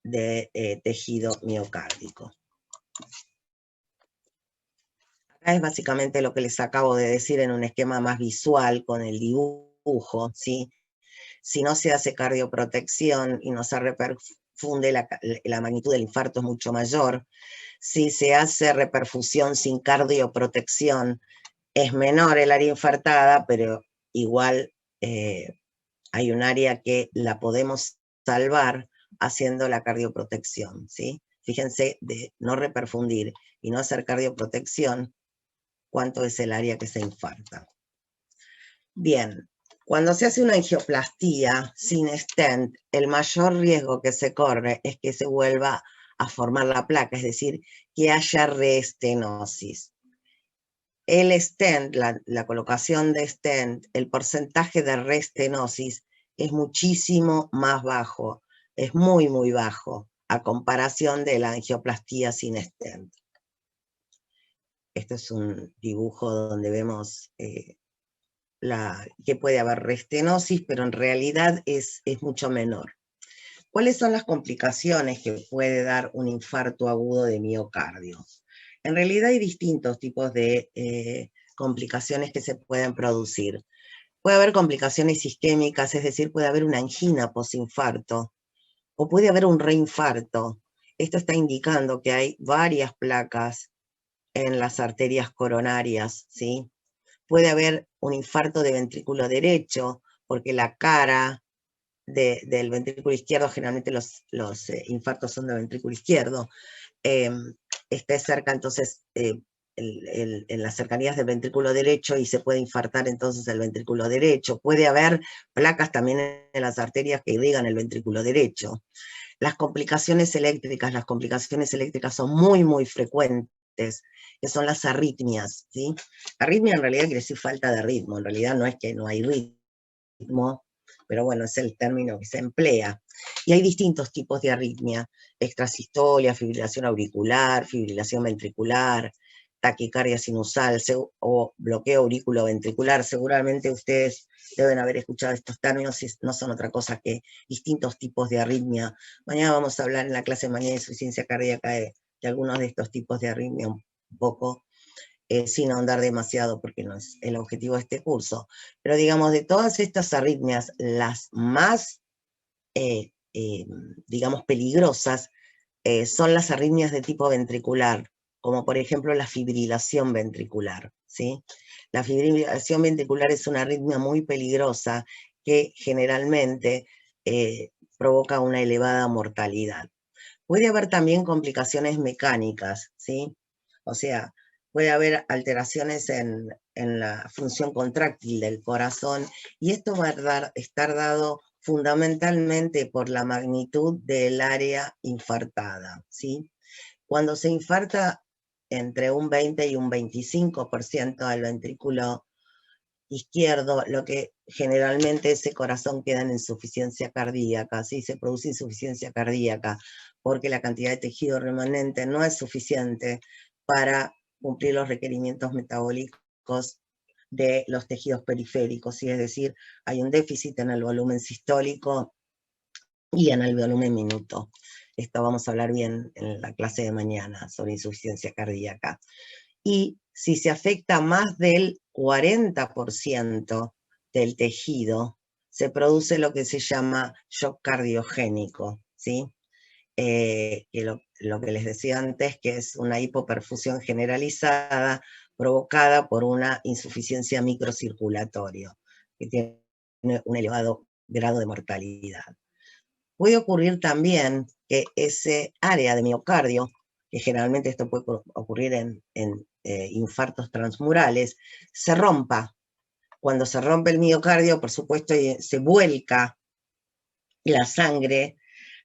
de tejido miocárdico. Acá es básicamente lo que les acabo de decir en un esquema más visual con el dibujo, ¿sí? Si no se hace cardioprotección y no se reperfunde, la magnitud del infarto es mucho mayor. Si se hace reperfusión sin cardioprotección, es menor el área infartada, pero igual hay un área que la podemos salvar haciendo la cardioprotección, ¿sí? Fíjense, de no reperfundir y no hacer cardioprotección, cuánto es el área que se infarta. Bien, cuando se hace una angioplastía sin stent, el mayor riesgo que se corre es que se vuelva a formar la placa, es decir, que haya reestenosis. El stent, la colocación de stent, el porcentaje de reestenosis es muchísimo más bajo, es muy, muy bajo, a comparación de la angioplastía sin stent. Este es un dibujo donde vemos que puede haber restenosis, pero en realidad es mucho menor. ¿Cuáles son las complicaciones que puede dar un infarto agudo de miocardio? En realidad hay distintos tipos de complicaciones que se pueden producir. Puede haber complicaciones isquémicas, es decir, puede haber una angina posinfarto, o puede haber un reinfarto. Esto está indicando que hay varias placas en las arterias coronarias, ¿sí? Puede haber un infarto de ventrículo derecho, porque la cara del ventrículo izquierdo, generalmente los infartos son de ventrículo izquierdo, esté cerca entonces en las cercanías del ventrículo derecho y se puede infartar entonces el ventrículo derecho. Puede haber placas también en las arterias que irrigan el ventrículo derecho. Las complicaciones eléctricas son muy, muy frecuentes, que son las arritmias, ¿sí? Arritmia en realidad quiere decir falta de ritmo, en realidad no es que no hay ritmo, pero bueno, es el término que se emplea. Y hay distintos tipos de arritmia: extrasistolia, fibrilación auricular, fibrilación ventricular, taquicardia sinusal o bloqueo auriculoventricular. Seguramente ustedes deben haber escuchado estos términos, y no son otra cosa que distintos tipos de arritmia. Mañana vamos a hablar en la clase de mañana de insuficiencia cardíaca de algunos de estos tipos de arritmia un poco, sin ahondar demasiado porque no es el objetivo de este curso. Pero digamos, de todas estas arritmias, las más, digamos, peligrosas son las arritmias de tipo ventricular, como por ejemplo la fibrilación ventricular, ¿sí? La fibrilación ventricular es una arritmia muy peligrosa que generalmente provoca una elevada mortalidad. Puede haber también complicaciones mecánicas, ¿sí? O sea, puede haber alteraciones en la función contráctil del corazón, y esto va a estar dado fundamentalmente por la magnitud del área infartada, ¿sí? Cuando se infarta entre un 20 y un 25% del ventrículo izquierdo, lo que generalmente ese corazón queda en insuficiencia cardíaca, ¿sí? Se produce insuficiencia cardíaca porque la cantidad de tejido remanente no es suficiente para cumplir los requerimientos metabólicos de los tejidos periféricos, ¿sí? Es decir, hay un déficit en el volumen sistólico y en el volumen minuto. Esto vamos a hablar bien en la clase de mañana sobre insuficiencia cardíaca. Y si se afecta más del 40% del tejido, se produce lo que se llama shock cardiogénico, ¿sí? Que lo que les decía antes, que es una hipoperfusión generalizada provocada por una insuficiencia microcirculatoria, que tiene un elevado grado de mortalidad. Puede ocurrir también que ese área de miocardio, que generalmente esto puede ocurrir en infartos transmurales, se rompa. Cuando se rompe el miocardio, por supuesto, se vuelca la sangre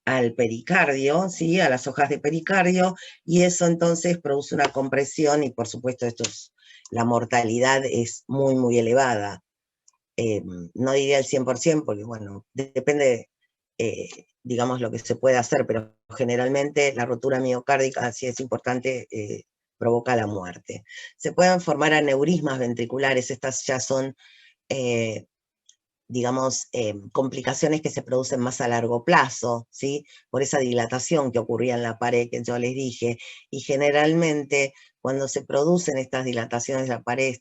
al pericardio, ¿sí? A las hojas de pericardio, y eso entonces produce una compresión, y por supuesto la mortalidad es muy, muy elevada. No diría el 100%, porque bueno, depende, digamos, lo que se puede hacer, pero generalmente la rotura miocárdica, si es importante, provoca la muerte. Se pueden formar aneurismas ventriculares, estas ya son, digamos, complicaciones que se producen más a largo plazo, ¿sí? Por esa dilatación que ocurría en la pared que yo les dije, y generalmente cuando se producen estas dilataciones de la pared,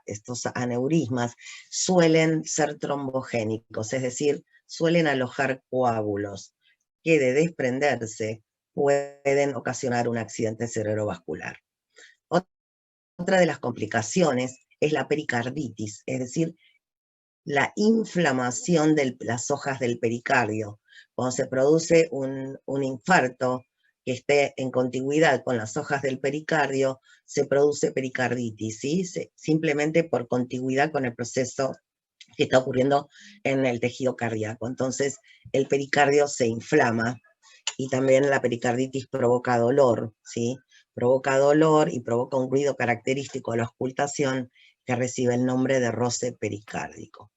estos aneurismas, suelen ser trombogénicos, es decir, suelen alojar coágulos que de desprenderse pueden ocasionar un accidente cerebrovascular. Otra de las complicaciones es la pericarditis, es decir, la inflamación de las hojas del pericardio. Cuando se produce un infarto que esté en contigüidad con las hojas del pericardio, se produce pericarditis, ¿sí? Simplemente por contigüidad con el proceso que está ocurriendo en el tejido cardíaco. Entonces, el pericardio se inflama, y también la pericarditis provoca dolor, ¿sí? Provoca dolor y provoca un ruido característico de la auscultación que recibe el nombre de roce pericárdico.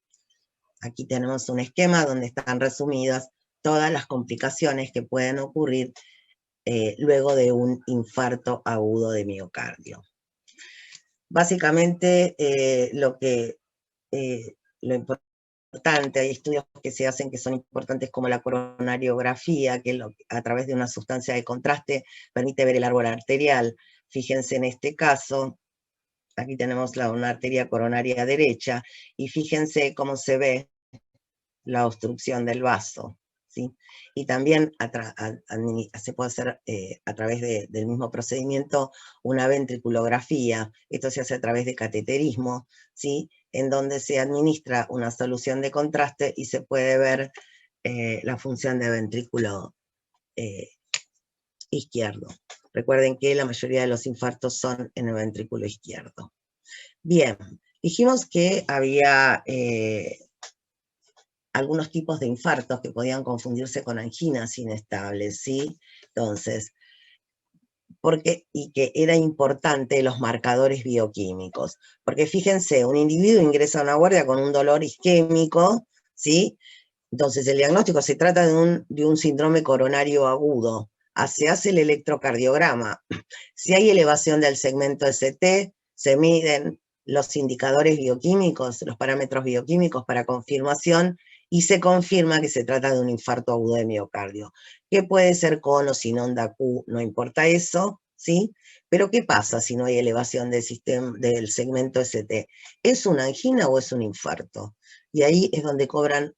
Aquí tenemos un esquema donde están resumidas todas las complicaciones que pueden ocurrir luego de un infarto agudo de miocardio. Básicamente, lo importante, hay estudios que se hacen que son importantes como la coronariografía, que a través de una sustancia de contraste permite ver el árbol arterial. Fíjense en este caso, aquí tenemos una arteria coronaria derecha, y fíjense cómo se ve la obstrucción del vaso, ¿sí? Y también se puede hacer a través del mismo procedimiento una ventriculografía. Esto se hace a través de cateterismo, ¿sí? En donde se administra una solución de contraste y se puede ver la función de ventrículo izquierdo. Recuerden que la mayoría de los infartos son en el ventrículo izquierdo. Bien, dijimos que había algunos tipos de infartos que podían confundirse con anginas inestables, ¿sí? Entonces, y que era importante los marcadores bioquímicos, porque fíjense, un individuo ingresa a una guardia con un dolor isquémico, ¿sí? Entonces el diagnóstico se trata de un síndrome coronario agudo, se hace el electrocardiograma, si hay elevación del segmento ST, se miden los indicadores bioquímicos, los parámetros bioquímicos para confirmación, y se confirma que se trata de un infarto agudo de miocardio, que puede ser con o sin onda Q, no importa eso, ¿sí? Pero ¿qué pasa si no hay elevación del segmento ST? ¿Es una angina o es un infarto? Y ahí es donde cobran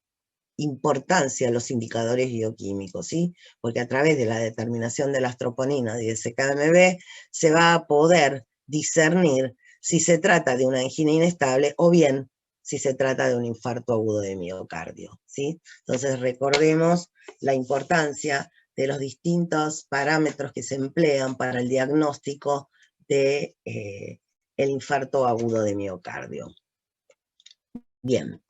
importancia los indicadores bioquímicos, ¿sí? Porque a través de la determinación de las troponinas y del CKMB se va a poder discernir si se trata de una angina inestable o bien si se trata de un infarto agudo de miocardio, ¿sí? Entonces recordemos la importancia de los distintos parámetros que se emplean para el diagnóstico de el infarto agudo de miocardio. Bien.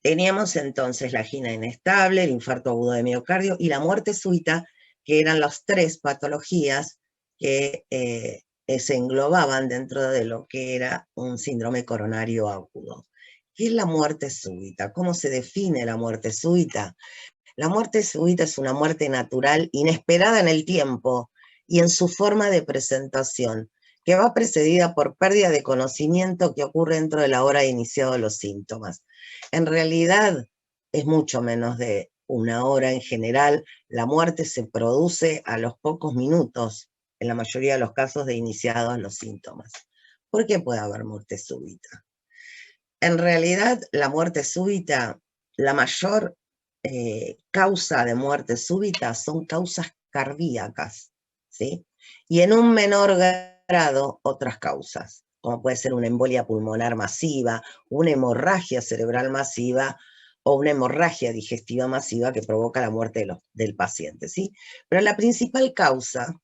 Teníamos entonces la angina inestable, el infarto agudo de miocardio y la muerte súbita, que eran las tres patologías que se englobaban dentro de lo que era un síndrome coronario agudo. ¿Qué es la muerte súbita? ¿Cómo se define la muerte súbita? La muerte súbita es una muerte natural, inesperada en el tiempo y en su forma de presentación, que va precedida por pérdida de conocimiento que ocurre dentro de la hora de iniciado los síntomas. En realidad es mucho menos de una hora en general. La muerte se produce a los pocos minutos, en la mayoría de los casos de iniciados los síntomas. ¿Por qué puede haber muerte súbita? En realidad la muerte súbita, la mayor causa de muerte súbita son causas cardíacas, ¿sí? Y en un menor grado otras causas, como puede ser una embolia pulmonar masiva, una hemorragia cerebral masiva o una hemorragia digestiva masiva que provoca la muerte del paciente, ¿sí? Pero la principal causa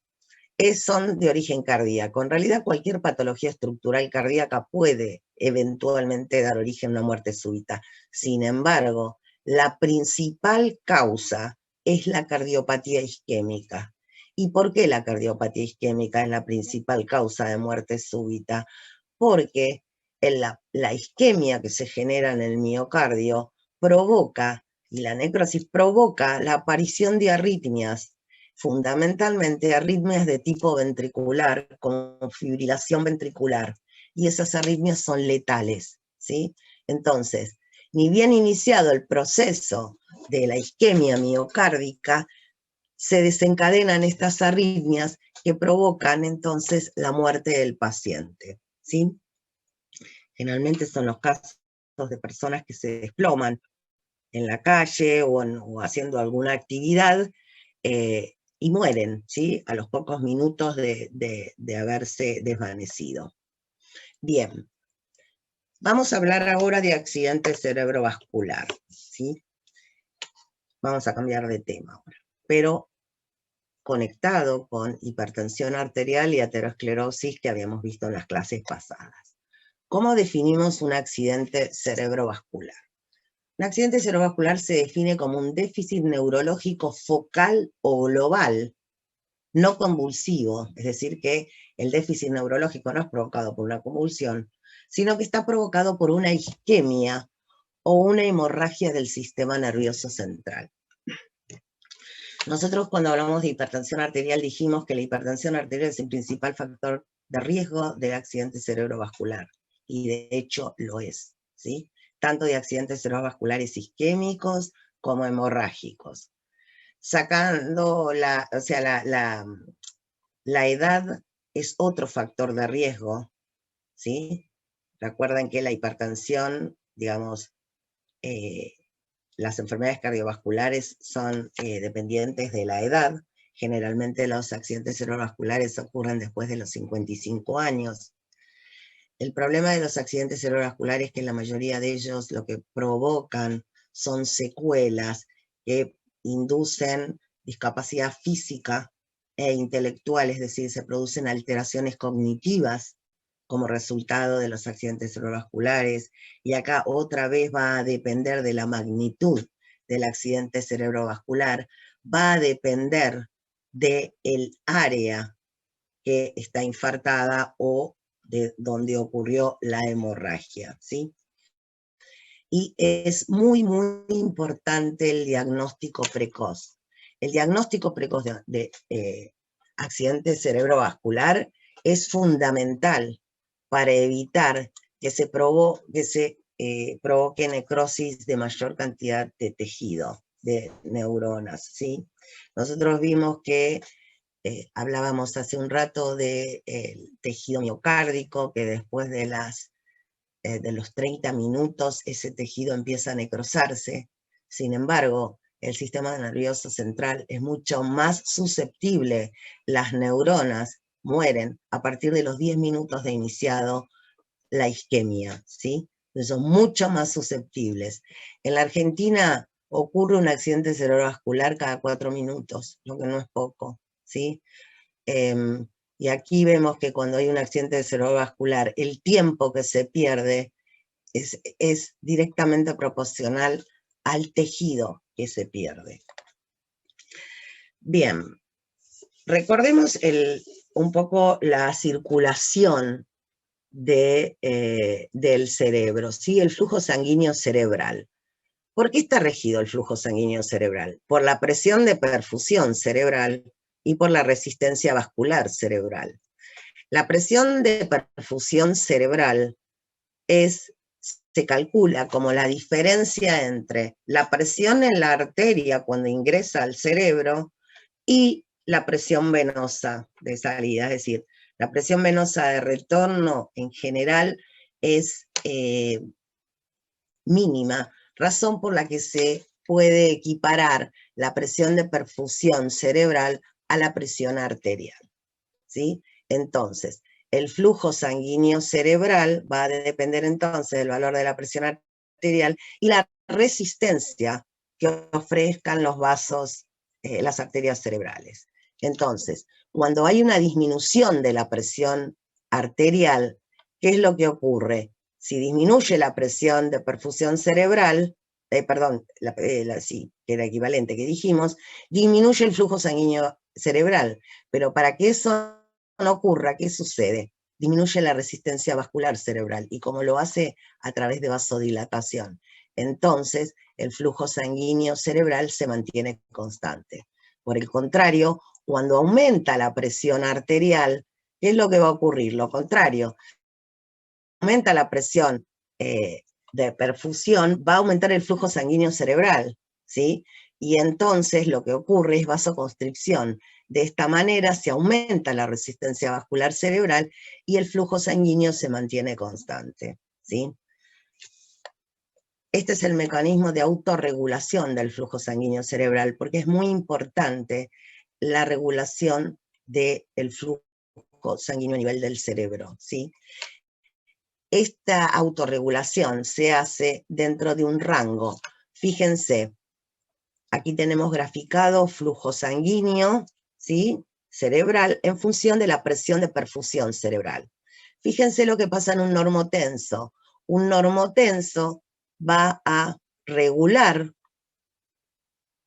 son de origen cardíaco. En realidad cualquier patología estructural cardíaca puede eventualmente dar origen a una muerte súbita. Sin embargo, la principal causa es la cardiopatía isquémica. ¿Y por qué la cardiopatía isquémica es la principal causa de muerte súbita? Porque la isquemia que se genera en el miocardio provoca, y la necrosis provoca la aparición de arritmias, fundamentalmente arritmias de tipo ventricular, con fibrilación ventricular, y esas arritmias son letales, ¿sí? Entonces, ni bien iniciado el proceso de la isquemia miocárdica, se desencadenan estas arritmias que provocan entonces la muerte del paciente, ¿sí? Generalmente son los casos de personas que se desploman en la calle o haciendo alguna actividad y mueren, ¿sí? A los pocos minutos de haberse desvanecido. Bien, vamos a hablar ahora de accidente cerebrovascular, ¿sí? Vamos a cambiar de tema ahora, pero conectado con hipertensión arterial y aterosclerosis que habíamos visto en las clases pasadas. ¿Cómo definimos un accidente cerebrovascular? Un accidente cerebrovascular se define como un déficit neurológico focal o global, no convulsivo, es decir, que el déficit neurológico no es provocado por una convulsión, sino que está provocado por una isquemia o una hemorragia del sistema nervioso central. Nosotros cuando hablamos de hipertensión arterial dijimos que la hipertensión arterial es el principal factor de riesgo de accidente cerebrovascular, y de hecho lo es, ¿sí? Tanto de accidentes cerebrovasculares isquémicos como hemorrágicos. Sacando la edad es otro factor de riesgo, ¿sí? Recuerden que la hipertensión, digamos, las enfermedades cardiovasculares son dependientes de la edad. Generalmente los accidentes cerebrovasculares ocurren después de los 55 años. El problema de los accidentes cerebrovasculares es que la mayoría de ellos lo que provocan son secuelas que inducen discapacidad física e intelectual, es decir, se producen alteraciones cognitivas como resultado de los accidentes cerebrovasculares, y acá otra vez va a depender de la magnitud del accidente cerebrovascular, va a depender del área que está infartada o de donde ocurrió la hemorragia, ¿sí? Y es muy, muy importante el diagnóstico precoz. El diagnóstico precoz de accidente cerebrovascular es fundamental para evitar que se provoque necrosis de mayor cantidad de tejido, de neuronas, ¿sí? Nosotros vimos que hablábamos hace un rato del tejido miocárdico, que después de los 30 minutos ese tejido empieza a necrosarse. Sin embargo, el sistema nervioso central es mucho más susceptible. Las neuronas mueren a partir de los 10 minutos de iniciado la isquemia, ¿sí? Son mucho más susceptibles. En la Argentina ocurre un accidente cerebrovascular cada 4 minutos, lo que no es poco, ¿sí? Y aquí vemos que cuando hay un accidente cerebrovascular, el tiempo que se pierde es directamente proporcional al tejido que se pierde. Bien, recordemos un poco la circulación del cerebro, ¿sí? El flujo sanguíneo cerebral. ¿Por qué está regido el flujo sanguíneo cerebral? Por la presión de perfusión cerebral y por la resistencia vascular cerebral. La presión de perfusión cerebral se calcula como la diferencia entre la presión en la arteria cuando ingresa al cerebro y la presión venosa de salida, es decir, la presión venosa de retorno en general es mínima, razón por la que se puede equiparar la presión de perfusión cerebral a la presión arterial, ¿sí? Entonces, el flujo sanguíneo cerebral va a depender entonces del valor de la presión arterial y la resistencia que ofrezcan los vasos, las arterias cerebrales. Entonces, cuando hay una disminución de la presión arterial, ¿qué es lo que ocurre? Si disminuye la presión de perfusión cerebral, sí, que era equivalente que dijimos, disminuye el flujo sanguíneo cerebral, pero para que eso no ocurra, ¿qué sucede? Disminuye la resistencia vascular cerebral, y como lo hace a través de vasodilatación, entonces el flujo sanguíneo cerebral se mantiene constante. Por el contrario, cuando aumenta la presión arterial, ¿qué es lo que va a ocurrir? Lo contrario, aumenta la presión de perfusión, va a aumentar el flujo sanguíneo cerebral, ¿sí? Y entonces lo que ocurre es vasoconstricción. De esta manera se aumenta la resistencia vascular cerebral y el flujo sanguíneo se mantiene constante, ¿sí? Este es el mecanismo de autorregulación del flujo sanguíneo cerebral, porque es muy importante la regulación del flujo sanguíneo a nivel del cerebro, ¿sí? Esta autorregulación se hace dentro de un rango. Fíjense, aquí tenemos graficado flujo sanguíneo, ¿sí? Cerebral en función de la presión de perfusión cerebral. Fíjense lo que pasa en un normotenso. Un normotenso va a regular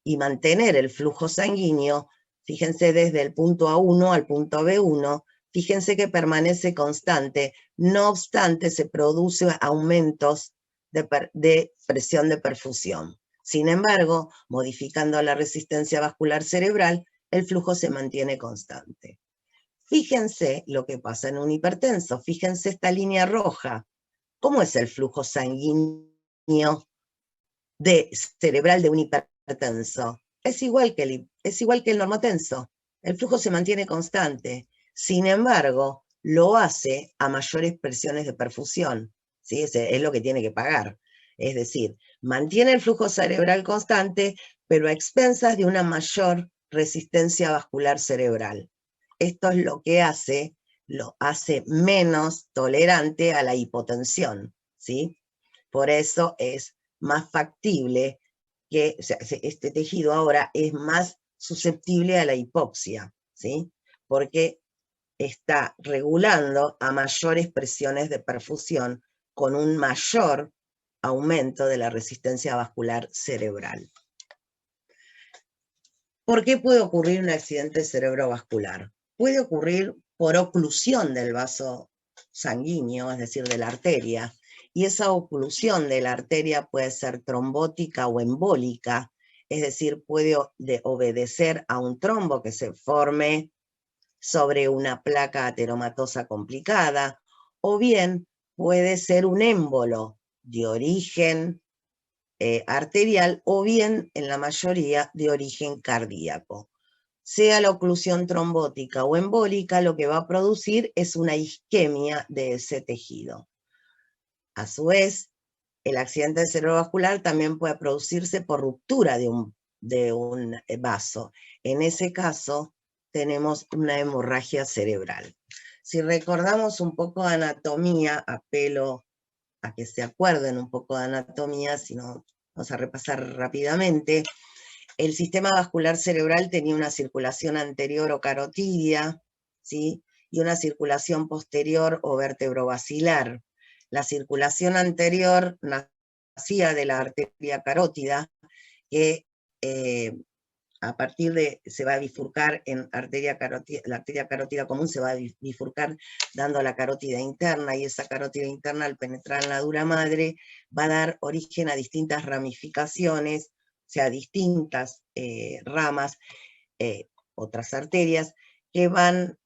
y mantener el flujo sanguíneo, fíjense desde el punto A1 al punto B1, fíjense que permanece constante, no obstante se producen aumentos de presión de perfusión. Sin embargo, modificando la resistencia vascular cerebral, el flujo se mantiene constante. Fíjense lo que pasa en un hipertenso, fíjense esta línea roja. ¿Cómo es el flujo sanguíneo cerebral de un hipertenso? Es igual que el normotenso. El flujo se mantiene constante. Sin embargo, lo hace a mayores presiones de perfusión. ¿Sí? Es lo que tiene que pagar. Es decir, mantiene el flujo cerebral constante, pero a expensas de una mayor resistencia vascular cerebral. Esto es lo que lo hace menos tolerante a la hipotensión, ¿sí? Por eso es más factible que, o sea, este tejido ahora es más susceptible a la hipoxia, ¿sí? Porque está regulando a mayores presiones de perfusión con un mayor aumento de la resistencia vascular cerebral. ¿Por qué puede ocurrir un accidente cerebrovascular? Puede ocurrir por oclusión del vaso sanguíneo, es decir, de la arteria, y esa oclusión de la arteria puede ser trombótica o embólica, es decir, puede obedecer a un trombo que se forme sobre una placa ateromatosa complicada, o bien puede ser un émbolo de origen arterial o bien, en la mayoría, de origen cardíaco. Sea la oclusión trombótica o embólica, lo que va a producir es una isquemia de ese tejido. A su vez, el accidente cerebrovascular también puede producirse por ruptura de un vaso. En ese caso, tenemos una hemorragia cerebral. Si recordamos un poco de anatomía, apelo a que se acuerden un poco de anatomía, si no, vamos a repasar rápidamente. El sistema vascular cerebral tenía una circulación anterior o carotidia, ¿sí? Y una circulación posterior o vértebro-basilar. La circulación anterior nacía de la arteria carótida, que a partir de, se va a bifurcar en arteria carótida, la arteria carótida común se va a bifurcar dando la carótida interna, y esa carótida interna, al penetrar en la dura madre, va a dar origen a distintas ramificaciones, o sea, distintas ramas, otras arterias, que van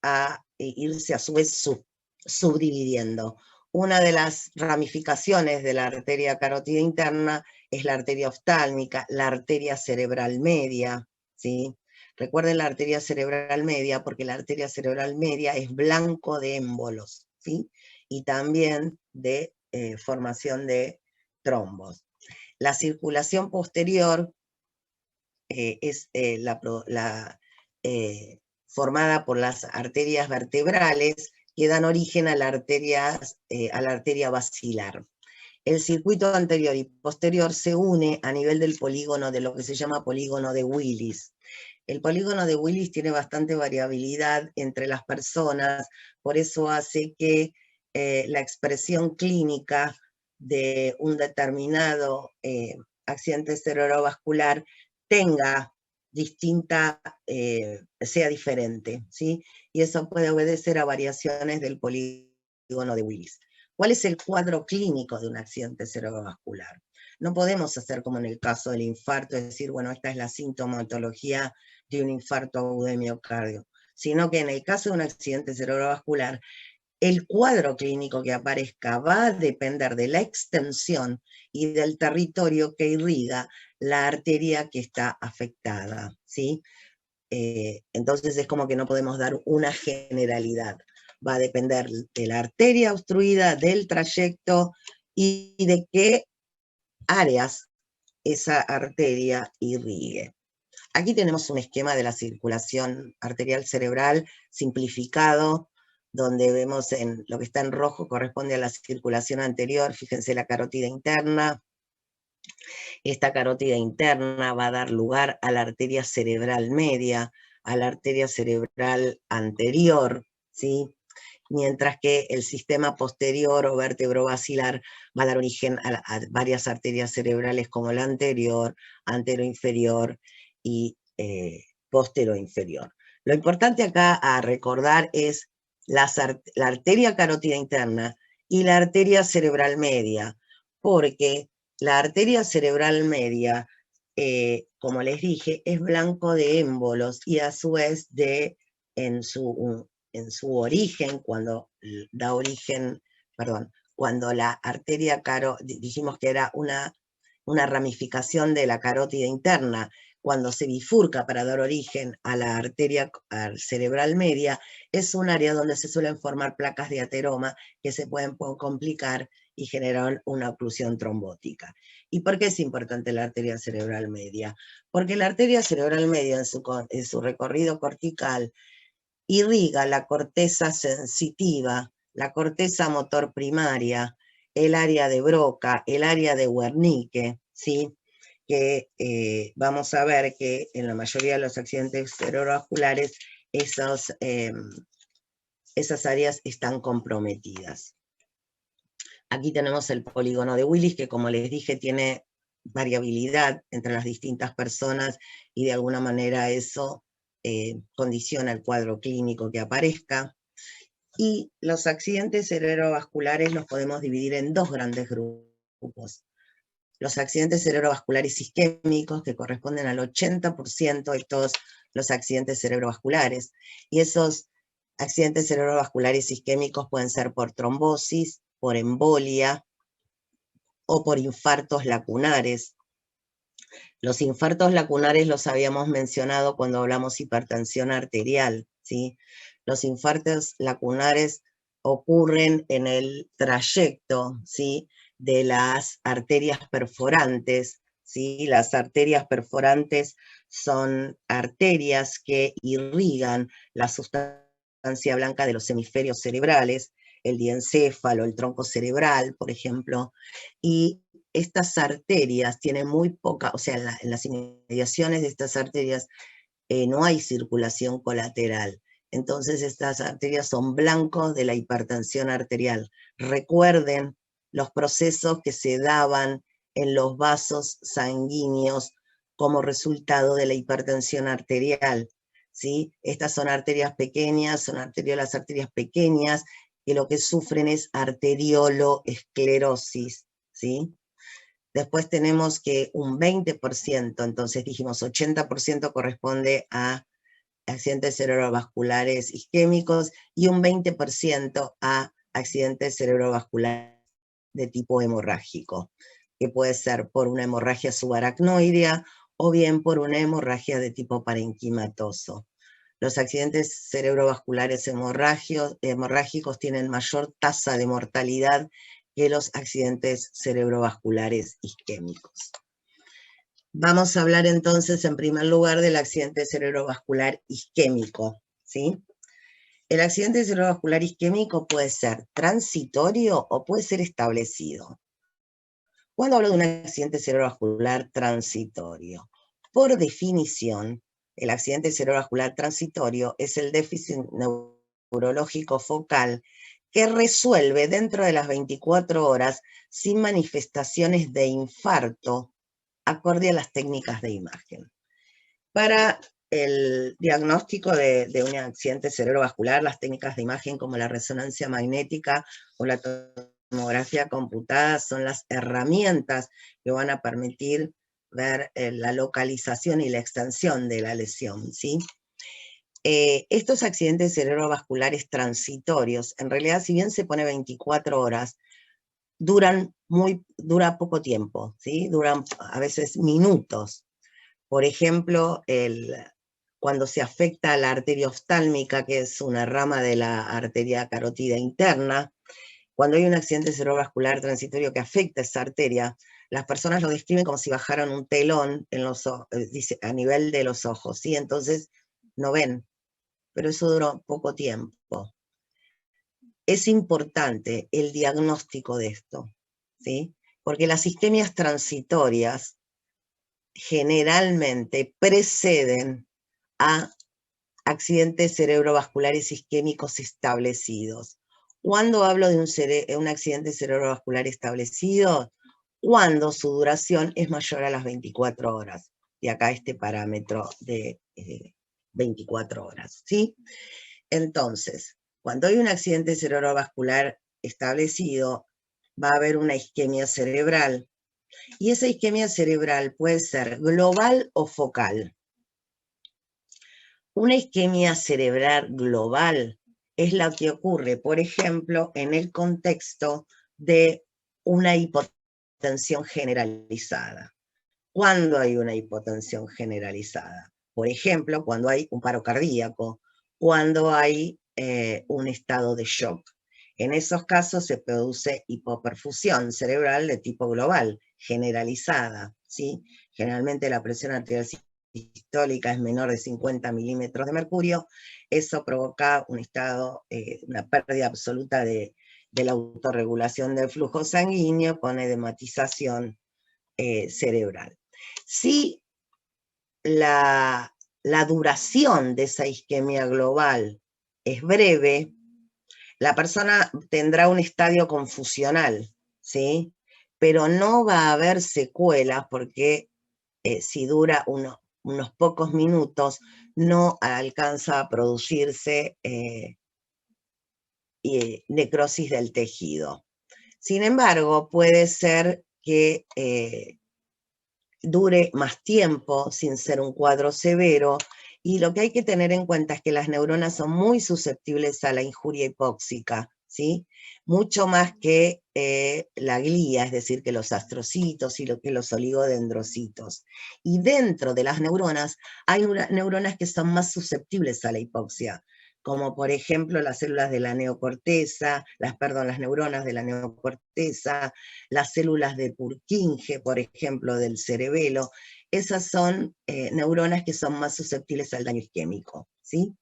a irse a su vez subdividiendo. Una de las ramificaciones de la arteria carótida interna es la arteria oftálmica, la arteria cerebral media, ¿sí? Recuerden la arteria cerebral media, porque la arteria cerebral media es blanco de émbolos, ¿sí? Y también de formación de trombos. La circulación posterior es formada por las arterias vertebrales que dan origen a la arteria basilar. El circuito anterior y posterior se une a nivel del polígono, de lo que se llama polígono de Willis. El polígono de Willis tiene bastante variabilidad entre las personas, por eso hace que la expresión clínica de un determinado accidente cerebrovascular tenga sea diferente, ¿sí? Y eso puede obedecer a variaciones del polígono de Willis. ¿Cuál es el cuadro clínico de un accidente cerebrovascular? No podemos hacer como en el caso del infarto, es decir, bueno, esta es la sintomatología de un infarto agudo de miocardio, sino que en el caso de un accidente cerebrovascular, el cuadro clínico que aparezca va a depender de la extensión y del territorio que irriga la arteria que está afectada, ¿sí? Entonces es como que no podemos dar una generalidad. Va a depender de la arteria obstruida, del trayecto y de qué áreas esa arteria irrigue. Aquí tenemos un esquema de la circulación arterial cerebral simplificado, donde vemos en lo que está en rojo corresponde a la circulación anterior. Fíjense la carótida interna. Esta carótida interna va a dar lugar a la arteria cerebral media, a la arteria cerebral anterior, ¿sí? Mientras que el sistema posterior o vértebro-basilar va a dar origen a varias arterias cerebrales como la anterior, anteroinferior y posterior-inferior. Lo importante acá a recordar es la arteria carótida interna y la arteria cerebral media, porque la arteria cerebral media, como les dije, es blanco de émbolos y a su vez en su origen, cuando da origen, perdón, cuando la arteria dijimos que era una ramificación de la carótida interna, cuando se bifurca para dar origen a la arteria cerebral media, es un área donde se suelen formar placas de ateroma que se pueden complicar y generar una oclusión trombótica. ¿Y por qué es importante la arteria cerebral media? Porque la arteria cerebral media en su recorrido cortical irriga la corteza sensitiva, la corteza motor primaria, el área de Broca, el área de Wernicke, ¿sí? Que vamos a ver que en la mayoría de los accidentes cerebrovasculares esas áreas están comprometidas. Aquí tenemos el polígono de Willis, que como les dije tiene variabilidad entre las distintas personas y de alguna manera eso condiciona el cuadro clínico que aparezca. Y los accidentes cerebrovasculares los podemos dividir en dos grandes grupos. Los accidentes cerebrovasculares isquémicos, que corresponden al 80% de todos los accidentes cerebrovasculares. Y esos accidentes cerebrovasculares isquémicos pueden ser por trombosis, por embolia o por infartos lacunares. Los infartos lacunares los habíamos mencionado cuando hablamos hipertensión arterial, ¿sí? Los infartos lacunares ocurren en el trayecto, ¿sí?, de las arterias perforantes, ¿sí? Las arterias perforantes son arterias que irrigan la sustancia blanca de los hemisferios cerebrales, el diencéfalo, el tronco cerebral, por ejemplo, y estas arterias tienen muy poca, o sea, en las inmediaciones de estas arterias no hay circulación colateral. Entonces estas arterias son blancos de la hipertensión arterial. Recuerden los procesos que se daban en los vasos sanguíneos como resultado de la hipertensión arterial, ¿sí? Estas son arterias pequeñas, son las arterias pequeñas que lo que sufren es arterioloesclerosis, ¿sí? Después tenemos que un 20%, entonces dijimos 80% corresponde a accidentes cerebrovasculares isquémicos y un 20% a accidentes cerebrovasculares de tipo hemorrágico, que puede ser por una hemorragia subaracnoidea o bien por una hemorragia de tipo parenquimatoso. Los accidentes cerebrovasculares hemorrágicos tienen mayor tasa de mortalidad que los accidentes cerebrovasculares isquémicos. Vamos a hablar entonces en primer lugar del accidente cerebrovascular isquémico, ¿sí? El accidente cerebrovascular isquémico puede ser transitorio o puede ser establecido. Cuando hablo de un accidente cerebrovascular transitorio, por definición, el accidente cerebrovascular transitorio es el déficit neurológico focal que resuelve dentro de las 24 horas sin manifestaciones de infarto, acorde a las técnicas de imagen. Para el diagnóstico de un accidente cerebrovascular, las técnicas de imagen como la resonancia magnética o la tomografía computada son las herramientas que van a permitir ver la localización y la extensión de la lesión, ¿sí? Estos accidentes cerebrovasculares transitorios, en realidad, si bien se pone 24 horas, dura poco tiempo, ¿sí? Duran a veces minutos. Por ejemplo, cuando se afecta la arteria oftálmica, que es una rama de la arteria carótida interna, cuando hay un accidente cerebrovascular transitorio que afecta esa arteria, las personas lo describen como si bajaran un telón en a nivel de los ojos, ¿sí? Entonces no ven, pero eso duró poco tiempo. Es importante el diagnóstico de esto, ¿sí? Porque las isquemias transitorias generalmente preceden a accidentes cerebrovasculares isquémicos establecidos. ¿Cuándo hablo de un accidente cerebrovascular establecido? Cuando su duración es mayor a las 24 horas. Y acá este parámetro de 24 horas, ¿sí? Entonces, cuando hay un accidente cerebrovascular establecido, va a haber una isquemia cerebral, y esa isquemia cerebral puede ser global o focal. Una isquemia cerebral global es la que ocurre, por ejemplo, en el contexto de una hipotensión generalizada. ¿Cuándo hay una hipotensión generalizada? Por ejemplo, cuando hay un paro cardíaco, cuando hay un estado de shock. En esos casos se produce hipoperfusión cerebral de tipo global, generalizada, ¿sí? Generalmente la presión arterial sistólica es menor de 50 milímetros de mercurio, eso provoca un estado, una pérdida absoluta de la autorregulación del flujo sanguíneo con edematización cerebral. Si la duración de esa isquemia global es breve, la persona tendrá un estadio confusional, ¿sí? Pero no va a haber secuelas porque si dura unos pocos minutos, no alcanza a producirse necrosis del tejido. Sin embargo, puede ser que dure más tiempo sin ser un cuadro severo, y lo que hay que tener en cuenta es que las neuronas son muy susceptibles a la injuria hipóxica, ¿sí? Mucho más que la glía, es decir, que los astrocitos y que los oligodendrocitos. Y dentro de las neuronas hay neuronas que son más susceptibles a la hipoxia, como por ejemplo las células de la neocorteza, las neuronas de la neocorteza, las células de Purkinje, por ejemplo, del cerebelo. Esas son neuronas que son más susceptibles al daño isquémico, ¿sí?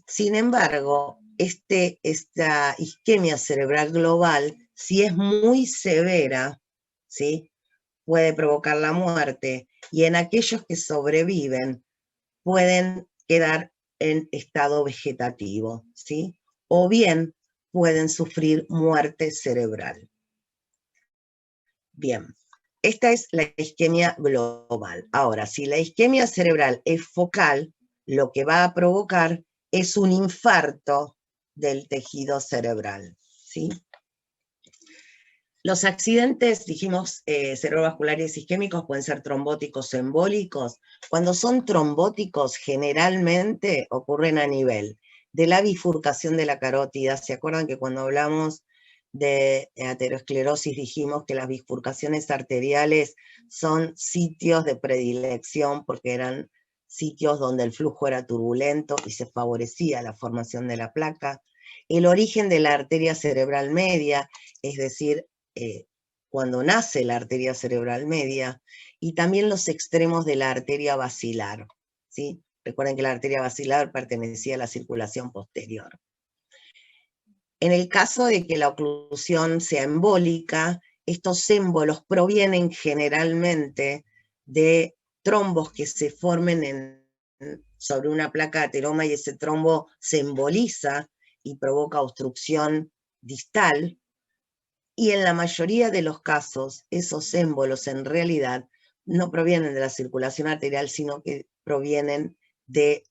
Sin embargo, esta isquemia cerebral global, si es muy severa, ¿sí?, puede provocar la muerte, y en aquellos que sobreviven pueden quedar en estado vegetativo, ¿sí? O bien pueden sufrir muerte cerebral. Bien, esta es la isquemia global. Ahora, si la isquemia cerebral es focal, lo que va a provocar es un infarto del tejido cerebral, ¿sí? Los accidentes, dijimos, cerebrovasculares isquémicos pueden ser trombóticos o embólicos. Cuando son trombóticos, generalmente ocurren a nivel de la bifurcación de la carótida. ¿Se acuerdan que cuando hablamos de aterosclerosis dijimos que las bifurcaciones arteriales son sitios de predilección porque eran sitios donde el flujo era turbulento y se favorecía la formación de la placa? El origen de la arteria cerebral media, es decir, cuando nace la arteria cerebral media, y también los extremos de la arteria basilar, ¿sí? Recuerden que la arteria basilar pertenecía a la circulación posterior. En el caso de que la oclusión sea embólica, estos émbolos provienen generalmente de trombos que se formen sobre una placa de ateroma, y ese trombo se emboliza y provoca obstrucción distal. Y en la mayoría de los casos, esos émbolos en realidad no provienen de la circulación arterial, sino que provienen de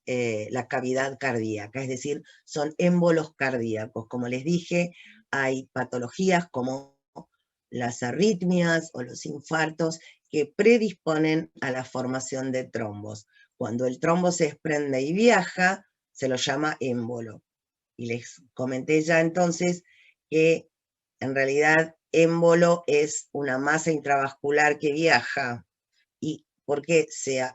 la cavidad cardíaca, es decir, son émbolos cardíacos. Como les dije, hay patologías como las arritmias o los infartos que predisponen a la formación de trombos. Cuando el trombo se desprende y viaja, se lo llama émbolo. Y les comenté ya entonces que en realidad émbolo es una masa intravascular que viaja. ¿Y por qué se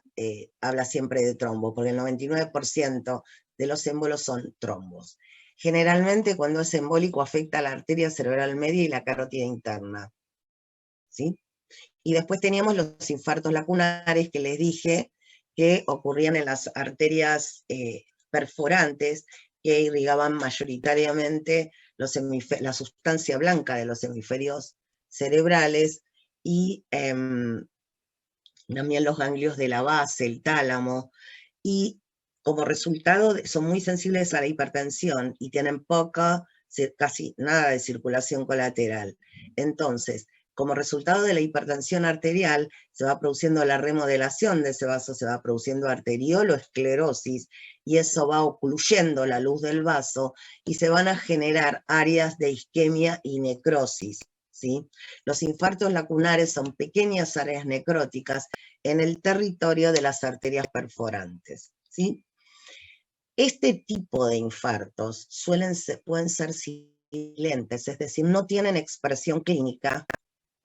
habla siempre de trombo? Porque el 99% de los émbolos son trombos. Generalmente cuando es embólico afecta a la arteria cerebral media y la carótida interna, ¿sí? Y después teníamos los infartos lacunares que les dije que ocurrían en las arterias perforantes que irrigaban mayoritariamente la sustancia blanca de los hemisferios cerebrales, y también los ganglios de la base, el tálamo, y como resultado son muy sensibles a la hipertensión y tienen casi nada de circulación colateral. Entonces, como resultado de la hipertensión arterial, se va produciendo la remodelación de ese vaso, se va produciendo arterioloesclerosis, y eso va ocluyendo la luz del vaso, y se van a generar áreas de isquemia y necrosis, ¿sí? Los infartos lacunares son pequeñas áreas necróticas en el territorio de las arterias perforantes, ¿sí? Este tipo de infartos pueden ser silentes, es decir, no tienen expresión clínica,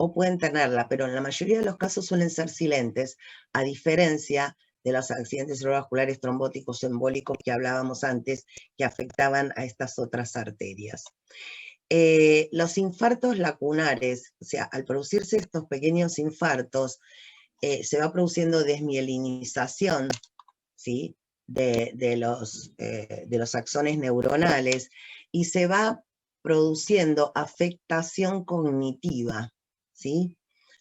o pueden tenerla, pero en la mayoría de los casos suelen ser silentes, a diferencia de los accidentes cerebrovasculares trombóticos embólicos que hablábamos antes, que afectaban a estas otras arterias. Los infartos lacunares, o sea, al producirse estos pequeños infartos, se va produciendo desmielinización, ¿sí? de los axones neuronales, y se va produciendo afectación cognitiva, ¿sí?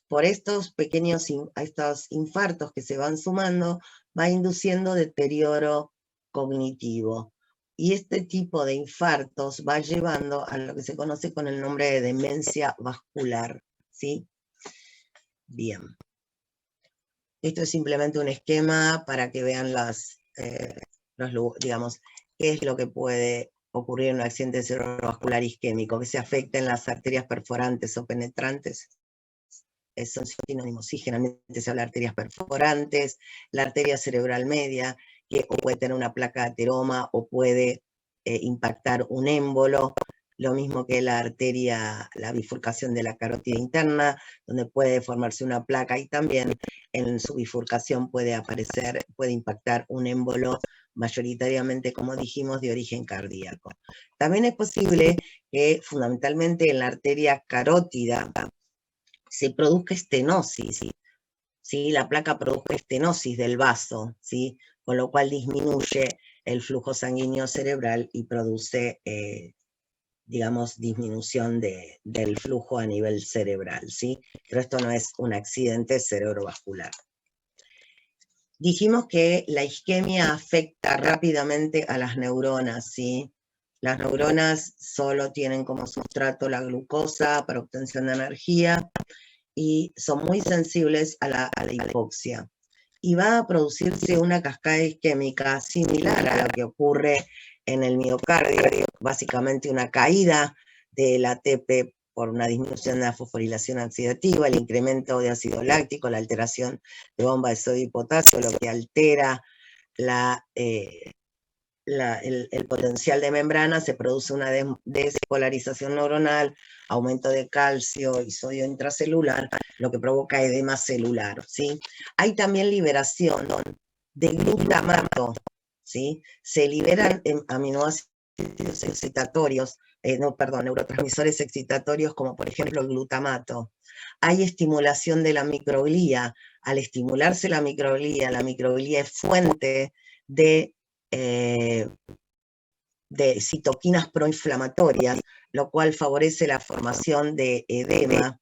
Por estos pequeños estos infartos que se van sumando, va induciendo deterioro cognitivo. Y este tipo de infartos va llevando a lo que se conoce con el nombre de demencia vascular, ¿sí? Bien. Esto es simplemente un esquema para que vean digamos, qué es lo que puede ocurrir en un accidente cerebrovascular isquémico, que se afecten las arterias perforantes o penetrantes. Son sinónimos, sí, generalmente se habla de arterias perforantes, la arteria cerebral media, que o puede tener una placa de ateroma o puede impactar un émbolo, lo mismo que la arteria, la bifurcación de la carótida interna, donde puede formarse una placa, y también en su bifurcación puede impactar un émbolo, mayoritariamente, como dijimos, de origen cardíaco. También es posible que fundamentalmente en la arteria carótida se produzca estenosis, ¿sí? La placa produzca estenosis del vaso, ¿sí? Con lo cual disminuye el flujo sanguíneo cerebral y produce, digamos, disminución del flujo a nivel cerebral, ¿sí? Pero esto no es un accidente cerebrovascular. Dijimos que la isquemia afecta rápidamente a las neuronas, ¿sí? Las neuronas solo tienen como sustrato la glucosa para obtención de energía, y son muy sensibles a la hipoxia. Y va a producirse una cascada isquémica similar a lo que ocurre en el miocardio, básicamente una caída del ATP por una disminución de la fosforilación oxidativa, el incremento de ácido láctico, la alteración de bomba de sodio y potasio, lo que altera el potencial de membrana, se produce una despolarización neuronal, aumento de calcio y sodio intracelular, lo que provoca edema celular, ¿sí? Hay también liberación de glutamato, ¿sí? Se liberan aminoácidos excitatorios, neurotransmisores excitatorios, como por ejemplo el glutamato. Hay estimulación de la microglía. Al estimularse la microglía es fuente de citoquinas proinflamatorias, lo cual favorece la formación de edema,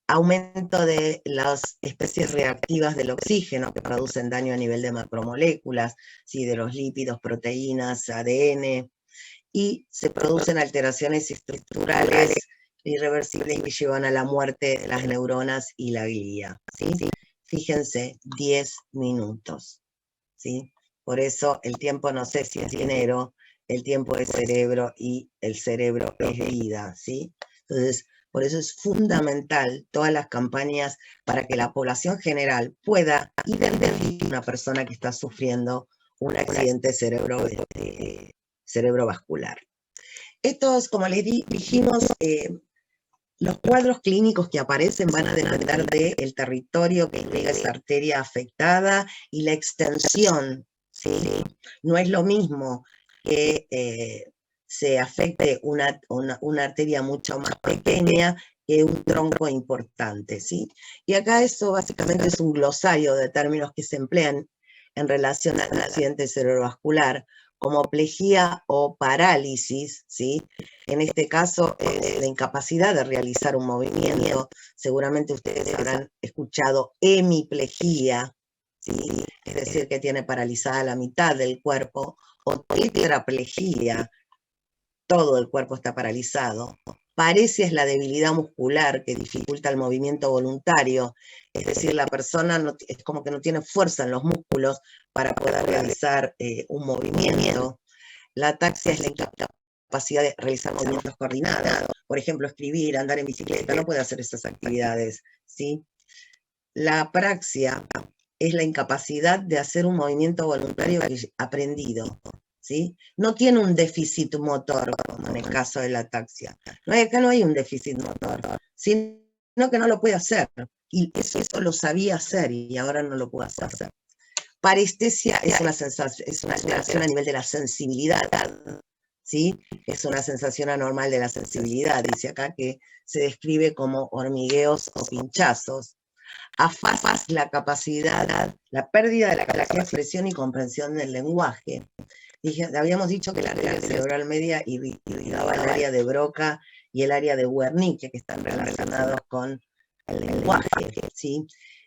aumento de las especies reactivas del oxígeno que producen daño a nivel de macromoléculas, ¿sí? De los lípidos, proteínas, ADN, y se producen alteraciones estructurales irreversibles que llevan a la muerte de las neuronas y la glía, ¿sí? Fíjense, 10 minutos, ¿sí? Por eso el tiempo, no sé si es dinero, el tiempo es cerebro, y el cerebro es vida, ¿sí? Entonces, por eso es fundamental todas las campañas para que la población general pueda identificar a una persona que está sufriendo un accidente cerebrovascular. Estos, como les dijimos, los cuadros clínicos que aparecen van a depender del territorio que tenga esa arteria afectada y la extensión, ¿sí? No es lo mismo que se afecte una arteria mucho más pequeña que un tronco importante, ¿sí? Y acá eso básicamente es un glosario de términos que se emplean en relación al accidente cerebrovascular, como plejía o parálisis, ¿sí? En este caso es la incapacidad de realizar un movimiento. Seguramente ustedes habrán escuchado hemiplejía, ¿sí? Es decir, que tiene paralizada la mitad del cuerpo, o tetraplejía, todo el cuerpo está paralizado, Paresia es la debilidad muscular que dificulta el movimiento voluntario, es decir, la persona es como que no tiene fuerza en los músculos para poder realizar un movimiento. La ataxia es la incapacidad de realizar movimientos coordinados, por ejemplo, escribir, andar en bicicleta, no puede hacer esas actividades, ¿sí? La apraxia es la incapacidad de hacer un movimiento voluntario aprendido, ¿sí? No tiene un déficit motor, como en el caso de la ataxia. Acá no hay un déficit motor, sino que no lo puede hacer. Y eso lo sabía hacer y ahora no lo puede hacer. Parestesia es una sensación, es una alteración a nivel de la sensibilidad, ¿sí? Es una sensación anormal de la sensibilidad. Dice acá que se describe como hormigueos o pinchazos. Afasia la capacidad, la pérdida de la capacidad de expresión y comprensión del lenguaje. Habíamos dicho que la arteria cerebral media irrigaba el área de Broca y el área de Wernicke, que están relacionados con el lenguaje, ¿sí?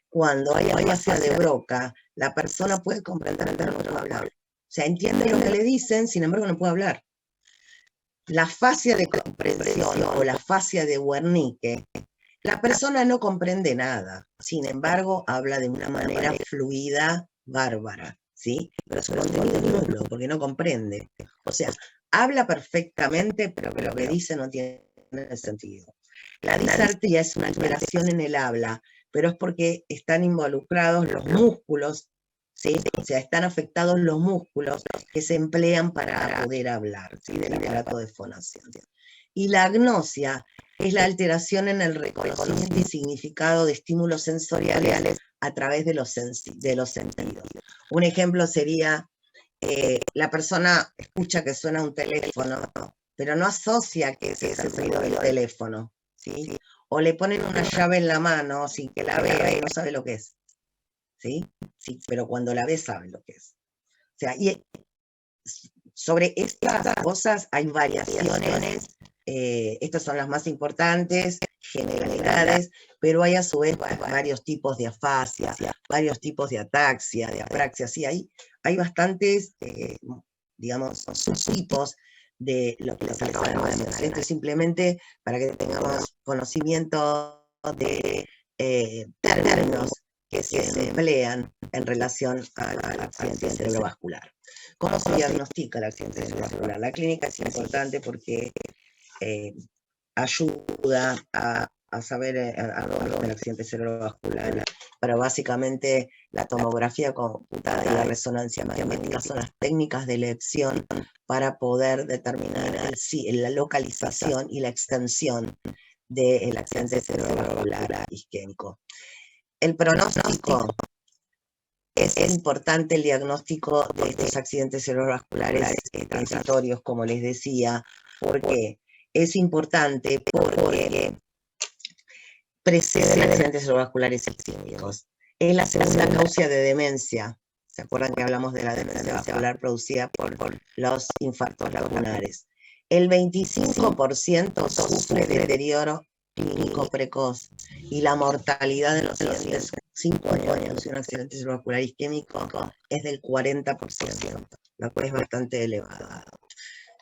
Cuando hay afasia de Broca, la persona puede comprender, pero no puede hablar. O sea, entiende lo que le dicen, sin embargo no puede hablar. La afasia de comprensión o la afasia de Wernicke, la persona no comprende nada, sin embargo habla de una manera fluida, bárbara, ¿sí? Pero su contenido es nulo, porque no comprende. O sea, habla perfectamente, pero lo que dice no tiene sentido. La disartria es una alteración en el habla, pero es porque están involucrados los músculos, ¿sí? O sea, están afectados los músculos que se emplean para poder hablar, ¿sí? Del aparato de fonación. Y la agnosia es la alteración en el reconocimiento y significado de estímulos sensoriales a través de los sentidos. Un ejemplo sería, la persona escucha que suena un teléfono, pero no asocia que ese es el ruido del teléfono, ¿sí? O le ponen una llave en la mano sin que la vea y no sabe lo que es, ¿sí? Sí, pero cuando la ve sabe lo que es. O sea, y sobre estas cosas hay variaciones. Estas son las más importantes, generalidades, pero hay a su vez varios tipos de afasia, varios tipos de ataxia, de apraxia, sí, hay bastantes, digamos, subtipos de lo que les acabo de mencionar. Esto es simplemente para que tengamos conocimiento de términos que se emplean en relación al accidente cerebrovascular. ¿Cómo se diagnostica el accidente cerebrovascular? La clínica es importante porque ayuda a saber el accidente cerebrovascular, pero básicamente la tomografía computada y la resonancia magnética son las técnicas de elección para poder determinar la localización y la extensión del accidente cerebrovascular isquémico. El pronóstico. Es importante el diagnóstico de estos accidentes cerebrovasculares transitorios, como les decía, porque es importante porque preceden accidentes cerebrovasculares isquémicos. Es la segunda causa de demencia. ¿Se acuerdan que hablamos de la demencia vascular producida por los infartos lagunares? El 25% sufre deterioro clínico precoz y la mortalidad de los siguientes 5 años de un accidente cerebrovascular isquémico es del 40%, lo cual es bastante elevado.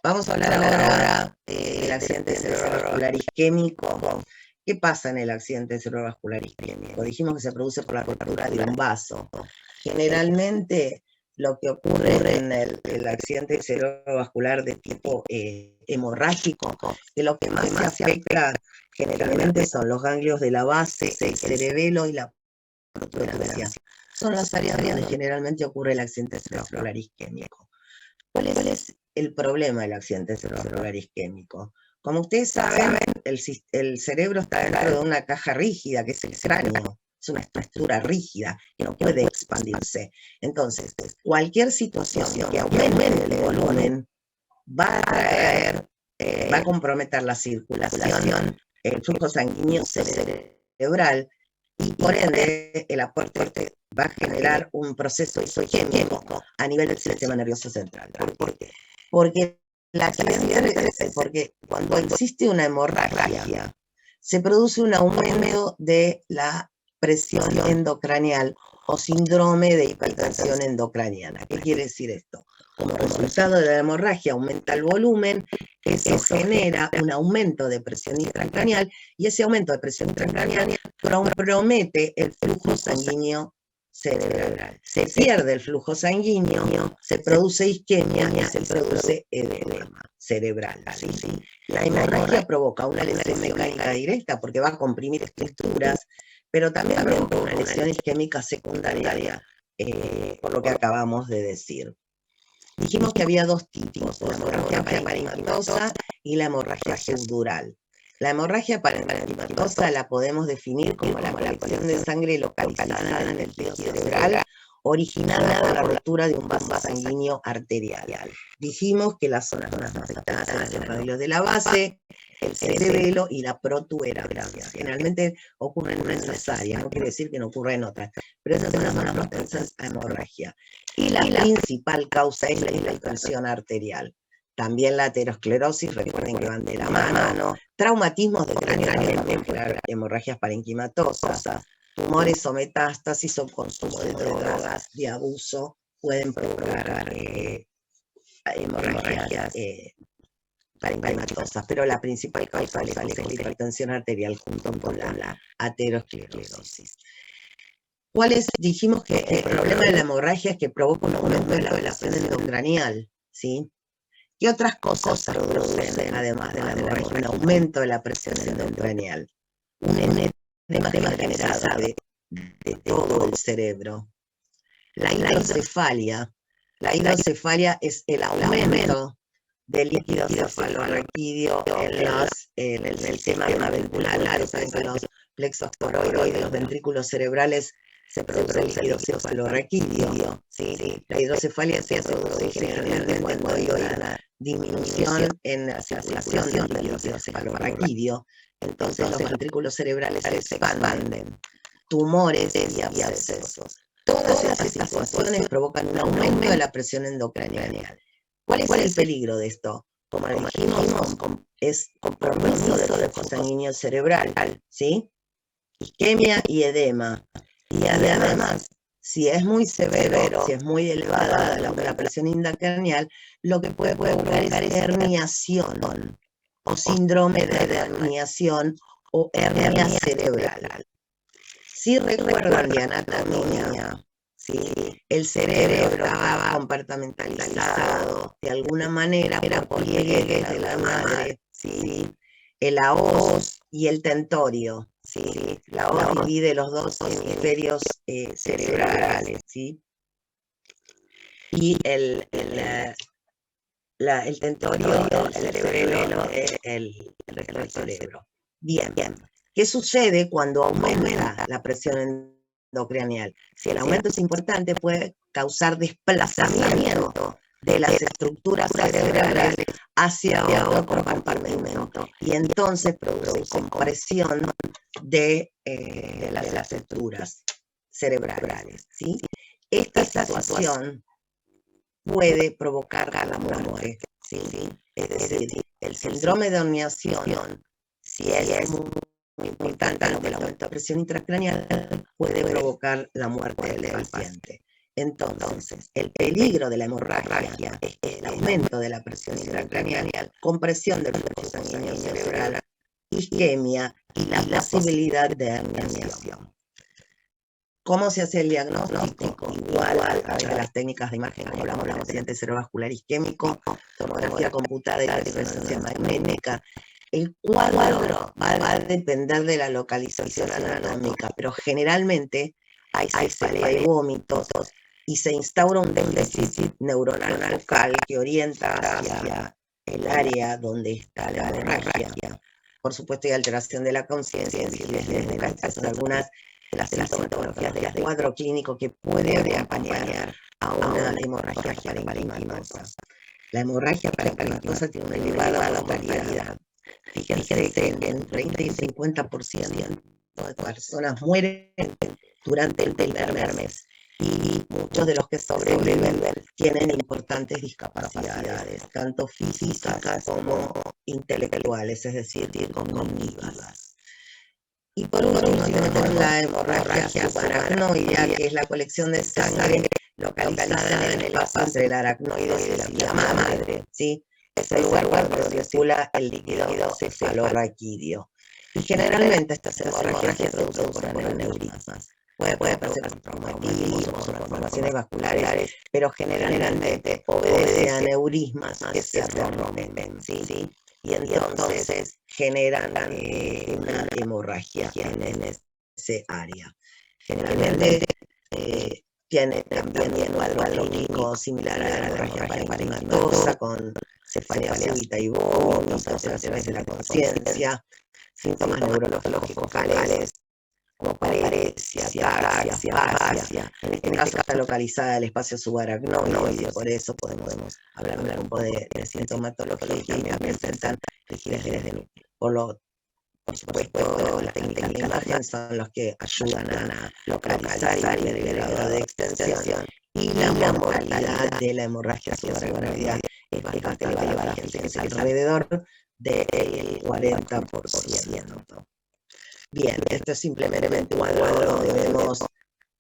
Vamos a hablar ahora del accidente cerebrovascular isquémico. ¿Qué pasa en el accidente cerebrovascular isquémico? Dijimos que se produce por la rotura de un vaso. Generalmente lo que ocurre en el accidente cerebrovascular de tipo hemorrágico, que lo que más se afecta generalmente son los ganglios de la base, el cerebelo y la protuberancia. Son las áreas donde generalmente ocurre el accidente cerebrovascular isquémico. ¿Cuál es el problema del accidente cerebrovascular isquémico? Como ustedes saben, el cerebro está dentro de una caja rígida, que es el cráneo. Es una estructura rígida que no puede expandirse. Entonces, cualquier situación que aumente el volumen va a comprometer la circulación, el flujo sanguíneo cerebral, y por ende el aporte va a generar un proceso isquémico a nivel del sistema nervioso central. ¿Por qué? Porque cuando existe una hemorragia, se produce un aumento de la presión endocranial o síndrome de hipertensión endocraniana. ¿Qué quiere decir esto? Como resultado de la hemorragia aumenta el volumen, eso genera un aumento de presión intracraneal y ese aumento de presión intracraneal compromete el flujo sanguíneo cerebral. Se pierde el flujo sanguíneo, se produce isquemia y se produce edema cerebral. ¿Sí? La hemorragia provoca una lesión mecánica directa porque va a comprimir estructuras, pero también provoca una lesión isquémica secundaria, por lo que acabamos de decir. Dijimos que había dos tipos, la hemorragia parenquimatosa y la hemorragia subdural. La hemorragia parenquimatosa la podemos definir como la colección de sangre localizada en el tejido cerebral originada por la ruptura de un vaso sanguíneo arterial. Dijimos que las zonas más afectadas son los ganglios de la base, el cerebelo y la protuberancia. Generalmente ocurren en esas áreas, no quiere decir que no ocurra en otras, pero esas son las más propensas a hemorragia. Y la principal causa es la hipertensión arterial. También la aterosclerosis, recuerden que van de la mano. Traumatismos de cráneo también pueden hemorragias parenquimatosas. Tumores o metástasis o consumo de drogas de abuso pueden provocar hemorragias parenquimatosas, pero la principal causa es la hipertensión arterial junto con la aterosclerosis. Dijimos que el problema de la hemorragia es que provoca un aumento de la presión endocranial, ¿sí? ¿Qué otras cosas producen, además de la hemorragia? Un aumento de la presión endocranial, un edema generalizado de todo el cerebro. La hidrocefalia. La hidrocefalia es el aumento del líquido cefalorraquídeo en el sistema ventricular, los plexos toroides, los ventrículos cerebrales, se produce el líquido cefalorraquídeo. ¿Sí? La hidrocefalia se produce generalmente cuando hay una disminución en la circulación del líquido cefalorraquídeo. Entonces los ventrículos cerebrales se expanden. Tumores y abscesos. Todas estas situaciones provocan un aumento de la presión endocranial. ¿Cuál es el peligro de esto? Como dijimos, es compromiso del flujo sanguíneo cerebral, ¿sí? Isquemia y edema. Y además, si es muy severo, si es muy elevada la presión intracraneal, lo que puede provocar es herniación o síndrome de herniación o hernia cerebral. Si recuerdan de anatomía, ¿sí? El cerebro estaba compartimentalizado de alguna manera por pliegues de la madre, ¿sí? La hoz y el tentorio, ¿sí? La hoz divide los dos hemisferios cerebrales, ¿sí? Y el tentorio, el cerebelo, el resto del cerebro. Bien. ¿Qué sucede cuando aumenta la presión endocranial? Si el aumento es importante, puede causar desplazamiento de las estructuras cerebrales hacia otro compartimento y entonces produce compresión de las estructuras cerebrales, ¿sí? Esta situación puede provocar la muerte, ¿sí? Es decir, el síndrome de herniación, si es muy importante, el aumento de presión intracraneal puede provocar la muerte del paciente. Entonces, el peligro de la hemorragia es el aumento de la presión intracraneal, compresión del flujo sanguíneo cerebral, isquemia y la posibilidad de herniación. ¿Cómo se hace el diagnóstico? Igual a través de las técnicas de imagen, como hablamos del accidente cerebrovascular isquémico, tomografía computada y la resonancia magnética. El cuadro va a depender de la localización anatómica, pero generalmente hay cefalea y vómitos y se instaura un déficit neuronal focal que orienta hacia el área donde está la hemorragia. Por supuesto, hay alteración de la conciencia, estas son algunas de las sintomatologías del cuadro clínico que puede acompañar a una hemorragia parenquimatosa. La hemorragia parenquimatosa tiene una elevada mortalidad. Fíjense que entre 30 y 50% de personas mueren durante el primer mes y muchos de los que sobreviven tienen importantes discapacidades, tanto físicas como intelectuales, es decir, cognitivas. Y por último tenemos la hemorragia subaracnoidea, que es la colección de sangre localizada en el espacio entre el aracnoide y la madre, ¿sí? Es el lugar donde circula el líquido cefalorraquídeo. Y generalmente estas hemorragias se producen por aneurismas. Puede pasar por traumatismos o por malformaciones vasculares, pero generalmente obedece a aneurismas que se rompen, ¿sí? Y entonces generan una hemorragia en ese área. Generalmente tiene también un cuadro clínico similar a la hemorragia parenquimatosa, con cefalea súbita y vómitos, alteraciones de la conciencia, síntomas neurológicos focales, como parexia, ataxia, afasia. En este caso está localizada el espacio subaracnoide, por eso podemos hablar un poco de sintomatología, y también presentan rigidez de núcleo. Por supuesto, las técnicas de imagen son los que ayudan a localizar y ver el grado de extensión, y la mortalidad de la hemorragia subaracnoidea es bastante elevada, fíjense, alrededor del 40%. Bien, esto es simplemente un cuadro donde vemos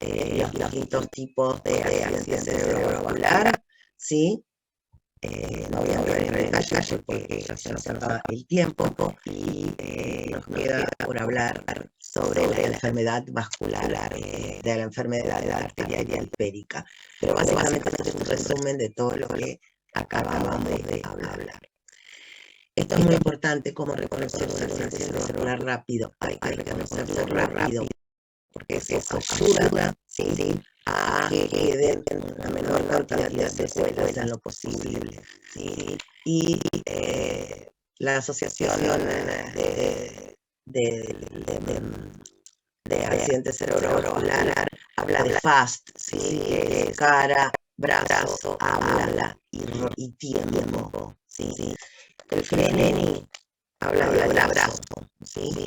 los distintos tipos de accidente cerebrovascular, ¿sí? No voy a entrar en detalle porque ya se nos acaba el tiempo, y nos queda por hablar sobre la enfermedad vascular, de la enfermedad arterial periférica. Pero básicamente esto es un resumen de todo lo que acabamos de hablar. Esto es muy importante, como reconocer un accidente cerebral rápido. Hay que reconocerlo rápido, porque eso ayuda, ¿sí? A que queden una menor cantidad de secuelas en lo posible, ¿sí? Y la Asociación de Accidentes Cerebrovascular habla de FAST, ¿sí? Que es cara, brazo, habla y tiempo, ¿sí? El FRENENI habla de brazo, ¿sí?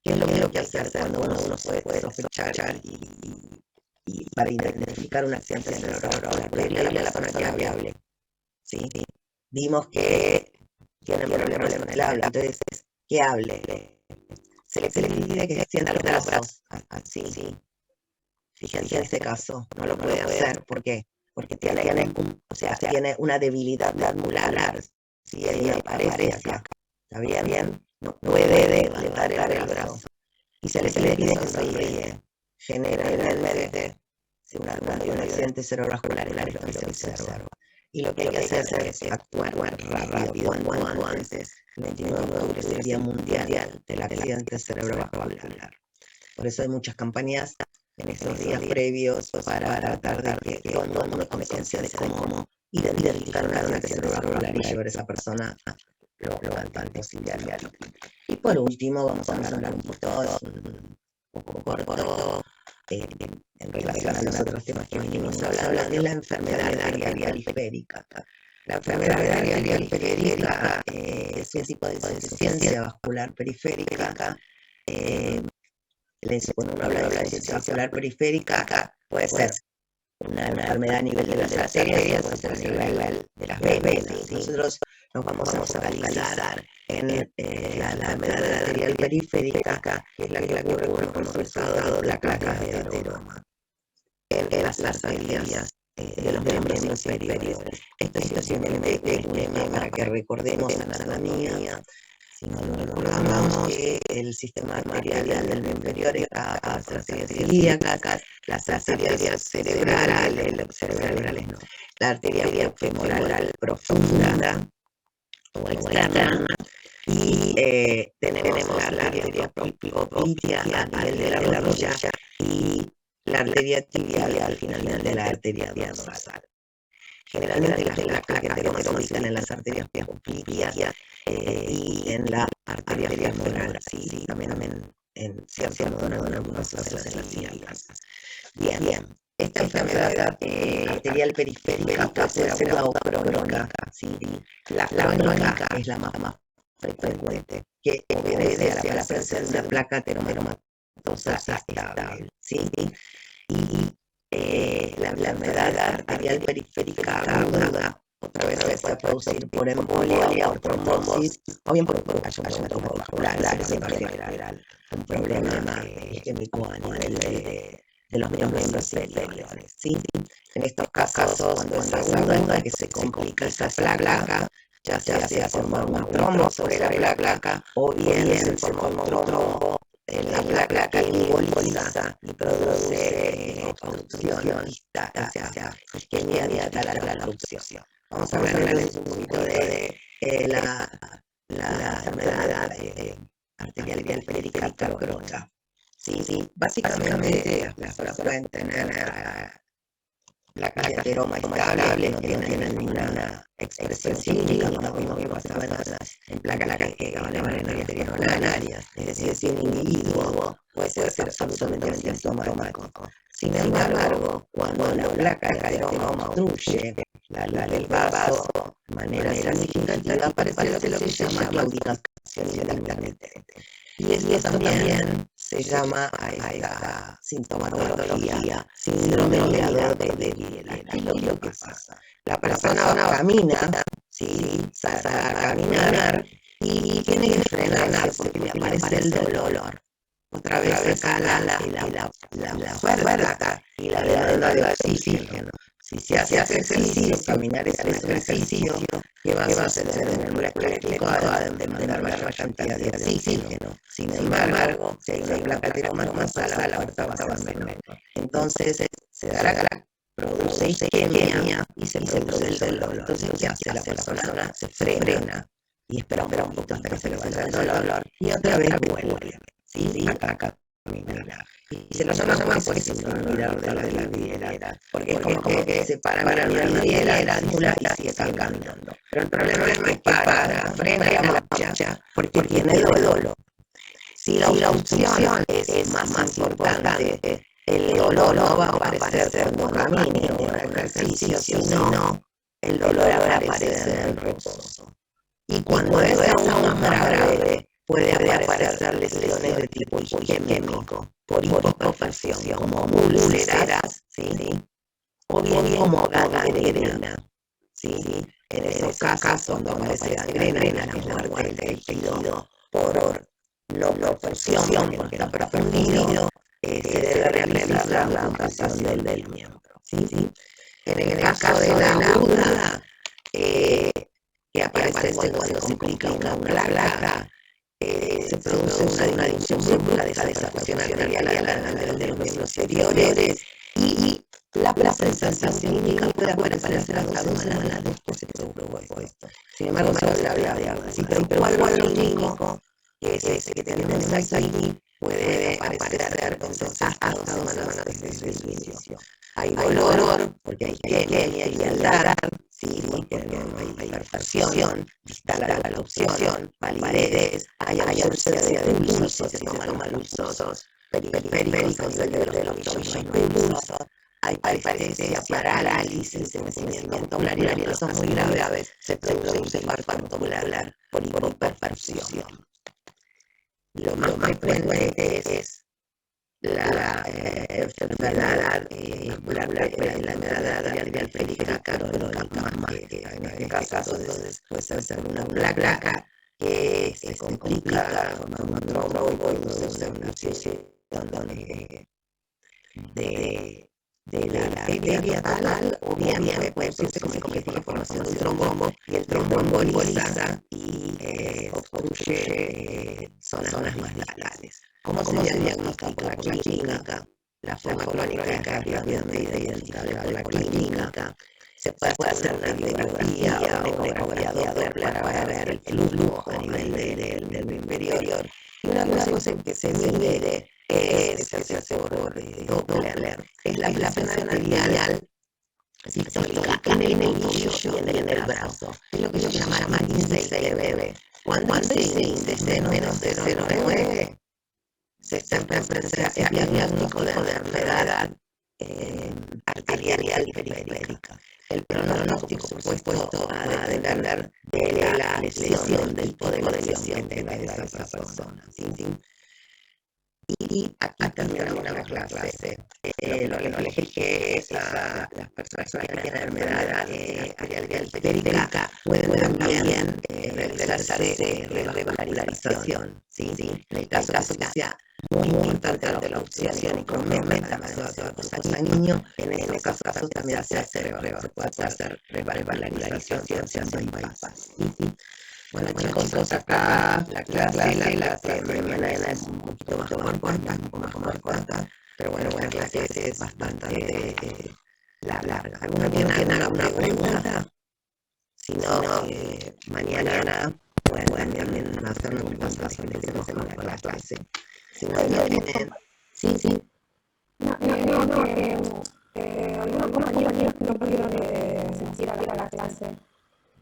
¿Qué es lo que hacer cuando uno puede sospechar y para identificar un accidente cerebrovascular? Pedirle a la persona que hable, ¿sí? Vimos que tiene problemas con el habla, entonces que hable. Se le pide que extienda los brazos, así, ¿sí? Fíjense en este caso, no lo puede hacer. ¿Por qué? Porque tiene una debilidad muscular. Si ella aparece acá, ¿está bien? No puede levantar el brazo. Y se le pide que sonríe. Generalmente, cuando hay un accidente cerebrovascular, es lo que se observa. Y lo que hay que hacer es actuar rápido, cuanto antes. El 29 de octubre es el Día Mundial del Accidente Cerebrovascular. Por eso hay muchas campañas en estos días previos para tratar de que todo el mundo tome conciencia de cómo identificar un accidente cerebrovascular y llevar a esa persona lo antes posible. Y por último, vamos a hablar un poquito, es un poco corto, en relación a los otros temas que venimos hablando, de la enfermedad arterial periférica. La enfermedad arterial periférica es un tipo de insuficiencia vascular periférica. Cuando uno habla de insuficiencia vascular periférica, puede ser una enfermedad a nivel de las arterias, puede ser a nivel de las venas. Nosotros nos vamos a focalizar en la enfermedad arterial periférica, que es la que ocurre como resultado de la placas de ateroma en las arterias de los miembros inferiores. Esto es simplemente un tema para que recordemos anatomía. Si no lo recordamos, que el sistema arterial del miembro inferior está a las arterias ilíacas, las arterias cerebrales no, la arteria femoral profunda o externa, y tenemos la arteria poplitea a nivel de la rodilla y la arteria tibial al final de la arteria dorsal. Generalmente las placas que tenemos se ubican en las arterias popliteas y en la arteria femoral, sí, también en cierto modo en algunos casos en las ilíacas. Bien. Esta enfermedad arterial periférica puede ser aguda o crónica, ¿sí? La crónica es la más frecuente, que obedece a la presencia de una placa ateromatosa estable, ¿sí? Y la enfermedad arterial periférica aguda otra vez se puede producir por embolia o trombosis, o bien por ayuntamiento vascular, en general, un problema isquémico a nivel los miembros inferiores, ¿sí? En estos casos, cuando es aguda, que se complica esa placa, ya sea se forma un trombo sobre la placa, o bien se forma un trombo en la placa que emboliza y produce obstrucción, isquemia dilatada la obstrucción. Vamos a hablarles un poquito de la enfermedad arterial periférica crónica. Sí, básicamente las personas pueden tener placas de ateroma estable, no tienen ninguna expresión clínica, como vimos en placas que van en arterias coronarias, es decir, si un individuo puede ser absolutamente asintomático. Sin embargo, cuando la placa de ateroma obstruye el vaso de manera significativa, aparece lo que se llama claudicación intermitente. Y esto también se llama a esta sintomatología síndrome mirador de Viera. ¿Qué es lo que pasa? La persona camina, ¿sí? Sale a caminar y tiene que frenar porque le aparece el dolor. Otra vez acá la oferta y la demanda de oxígeno. Si se hace ejercicio, caminar es un ejercicio que va a suceder en el músculo esquelético a demandar mayor cantidad de oxígeno. Sin embargo, si hay una placa ateromatosa, la oferta va a ser menor. Entonces, se dará produce isquemia y se produce el dolor. Entonces, ¿qué hace la persona? Se frena y espera un poquito hasta que se le vaya el dolor y otra vez vuelve. ¿Sí? Acá caminar. Y se lo llama por eso el mirador de la vidriera, porque es como que se para la vidriera, disimula y sigue caminando. Pero el problema es que para, frena y marcha, porque tiene dolor. Si la obstrucción es más importante, el dolor no va a aparecer cuando camine o en ejercicio, sino el dolor aparece en el reposo. Y cuando es aún más grave, puede aparecer lesiones de tipo isquémico, por hipoperfusión, como úlceras, ¿sí? O bien como gangrena, ¿sí? En esos casos, cuando aparece gangrena, que es la muerte del tejido por no perfusión, porque está profundido, se debe realizar la amputación del miembro, ¿sí? En el caso de la aguda, que aparece cuando se complica una placa, se produce una disfunción brusca de esa perfusión arterial a nivel de los miembros inferiores y la sensación clínica puede aparecer a las 2 semanas después de que se produjo esto. Sin embargo, se habla de algo así, pero un cuadro clínico que es ese que tenemos aquí puede aparecer entonces hasta 2 semanas desde el inicio. Hay dolor, porque hay isquemia y frialdad, sí, porque no hay hipertensión, distal a la obstrucción, palidez, hay ausencia de pulsos, se toman pulsos periféricos a nivel de los tobillos y pulso, hay parestesia, parálisis, envejecimiento ocular y los casos muy graves se produce infarto ocular por hiperperfusión. Lo más frecuente es la enfermedad muscular, la enfermedad arterial periférica crónica, más que en este caso entonces puede ser una placa que se complica formando un trombo y produce una obstrucción de la arteria tal, o bien puede producirse como la formación de un trombo y el trombo emboliza y obstruye zonas más distales. ¿Cómo se diagnostica por la clínica? La forma crónica es rápidamente identificable por la clínica. Se puede hacer una radiografía o una ecografía Doppler para ver el flujo a nivel del inferior. Y una cosa que se mide es hacerse por Doppler, es la presión arterial sistólica en el tobillo y en el brazo. Es lo que se llama índice IBB. Cuando ese índice es menos de 0,9, se está en presencia de diagnóstico de enfermedad arterial periférica. El pronóstico, por supuesto, va a depender de la lesión, del tipo de lesión que tenga esa persona. ¿Sí? Y aquí terminamos la clase. Lo que les dije es a las personas que tienen enfermedad arterial periférica pueden también realizarse revalorización. ¿Sí? En el caso que sea muy importante la obstrucción y con demasiado cosa al niño. En esos casos también se puede hacer revalorización haciendo bypass. Bueno, chicos, acá la clase de mañana es un poquito más corta, pero bueno, la clase es bastante larga. ¿Alguno tiene alguna pregunta? Si no, mañana pueden también hacerme preguntas y empecemos con la clase. Si no tienen... Sí. Algunos compañeros que no pudieron asistir a la clase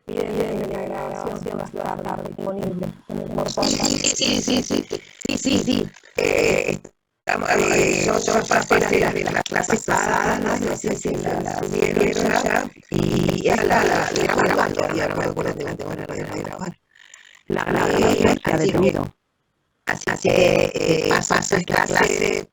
piden la grabación va a estar disponible en el portal. Sí. Yo pasé las clases pasadas, no sé si las subieron ya, y esta la grabando, ahora no me acuerdo que la tengo en la radio de grabar. La grabación se ha detenido. Así que paso esta clase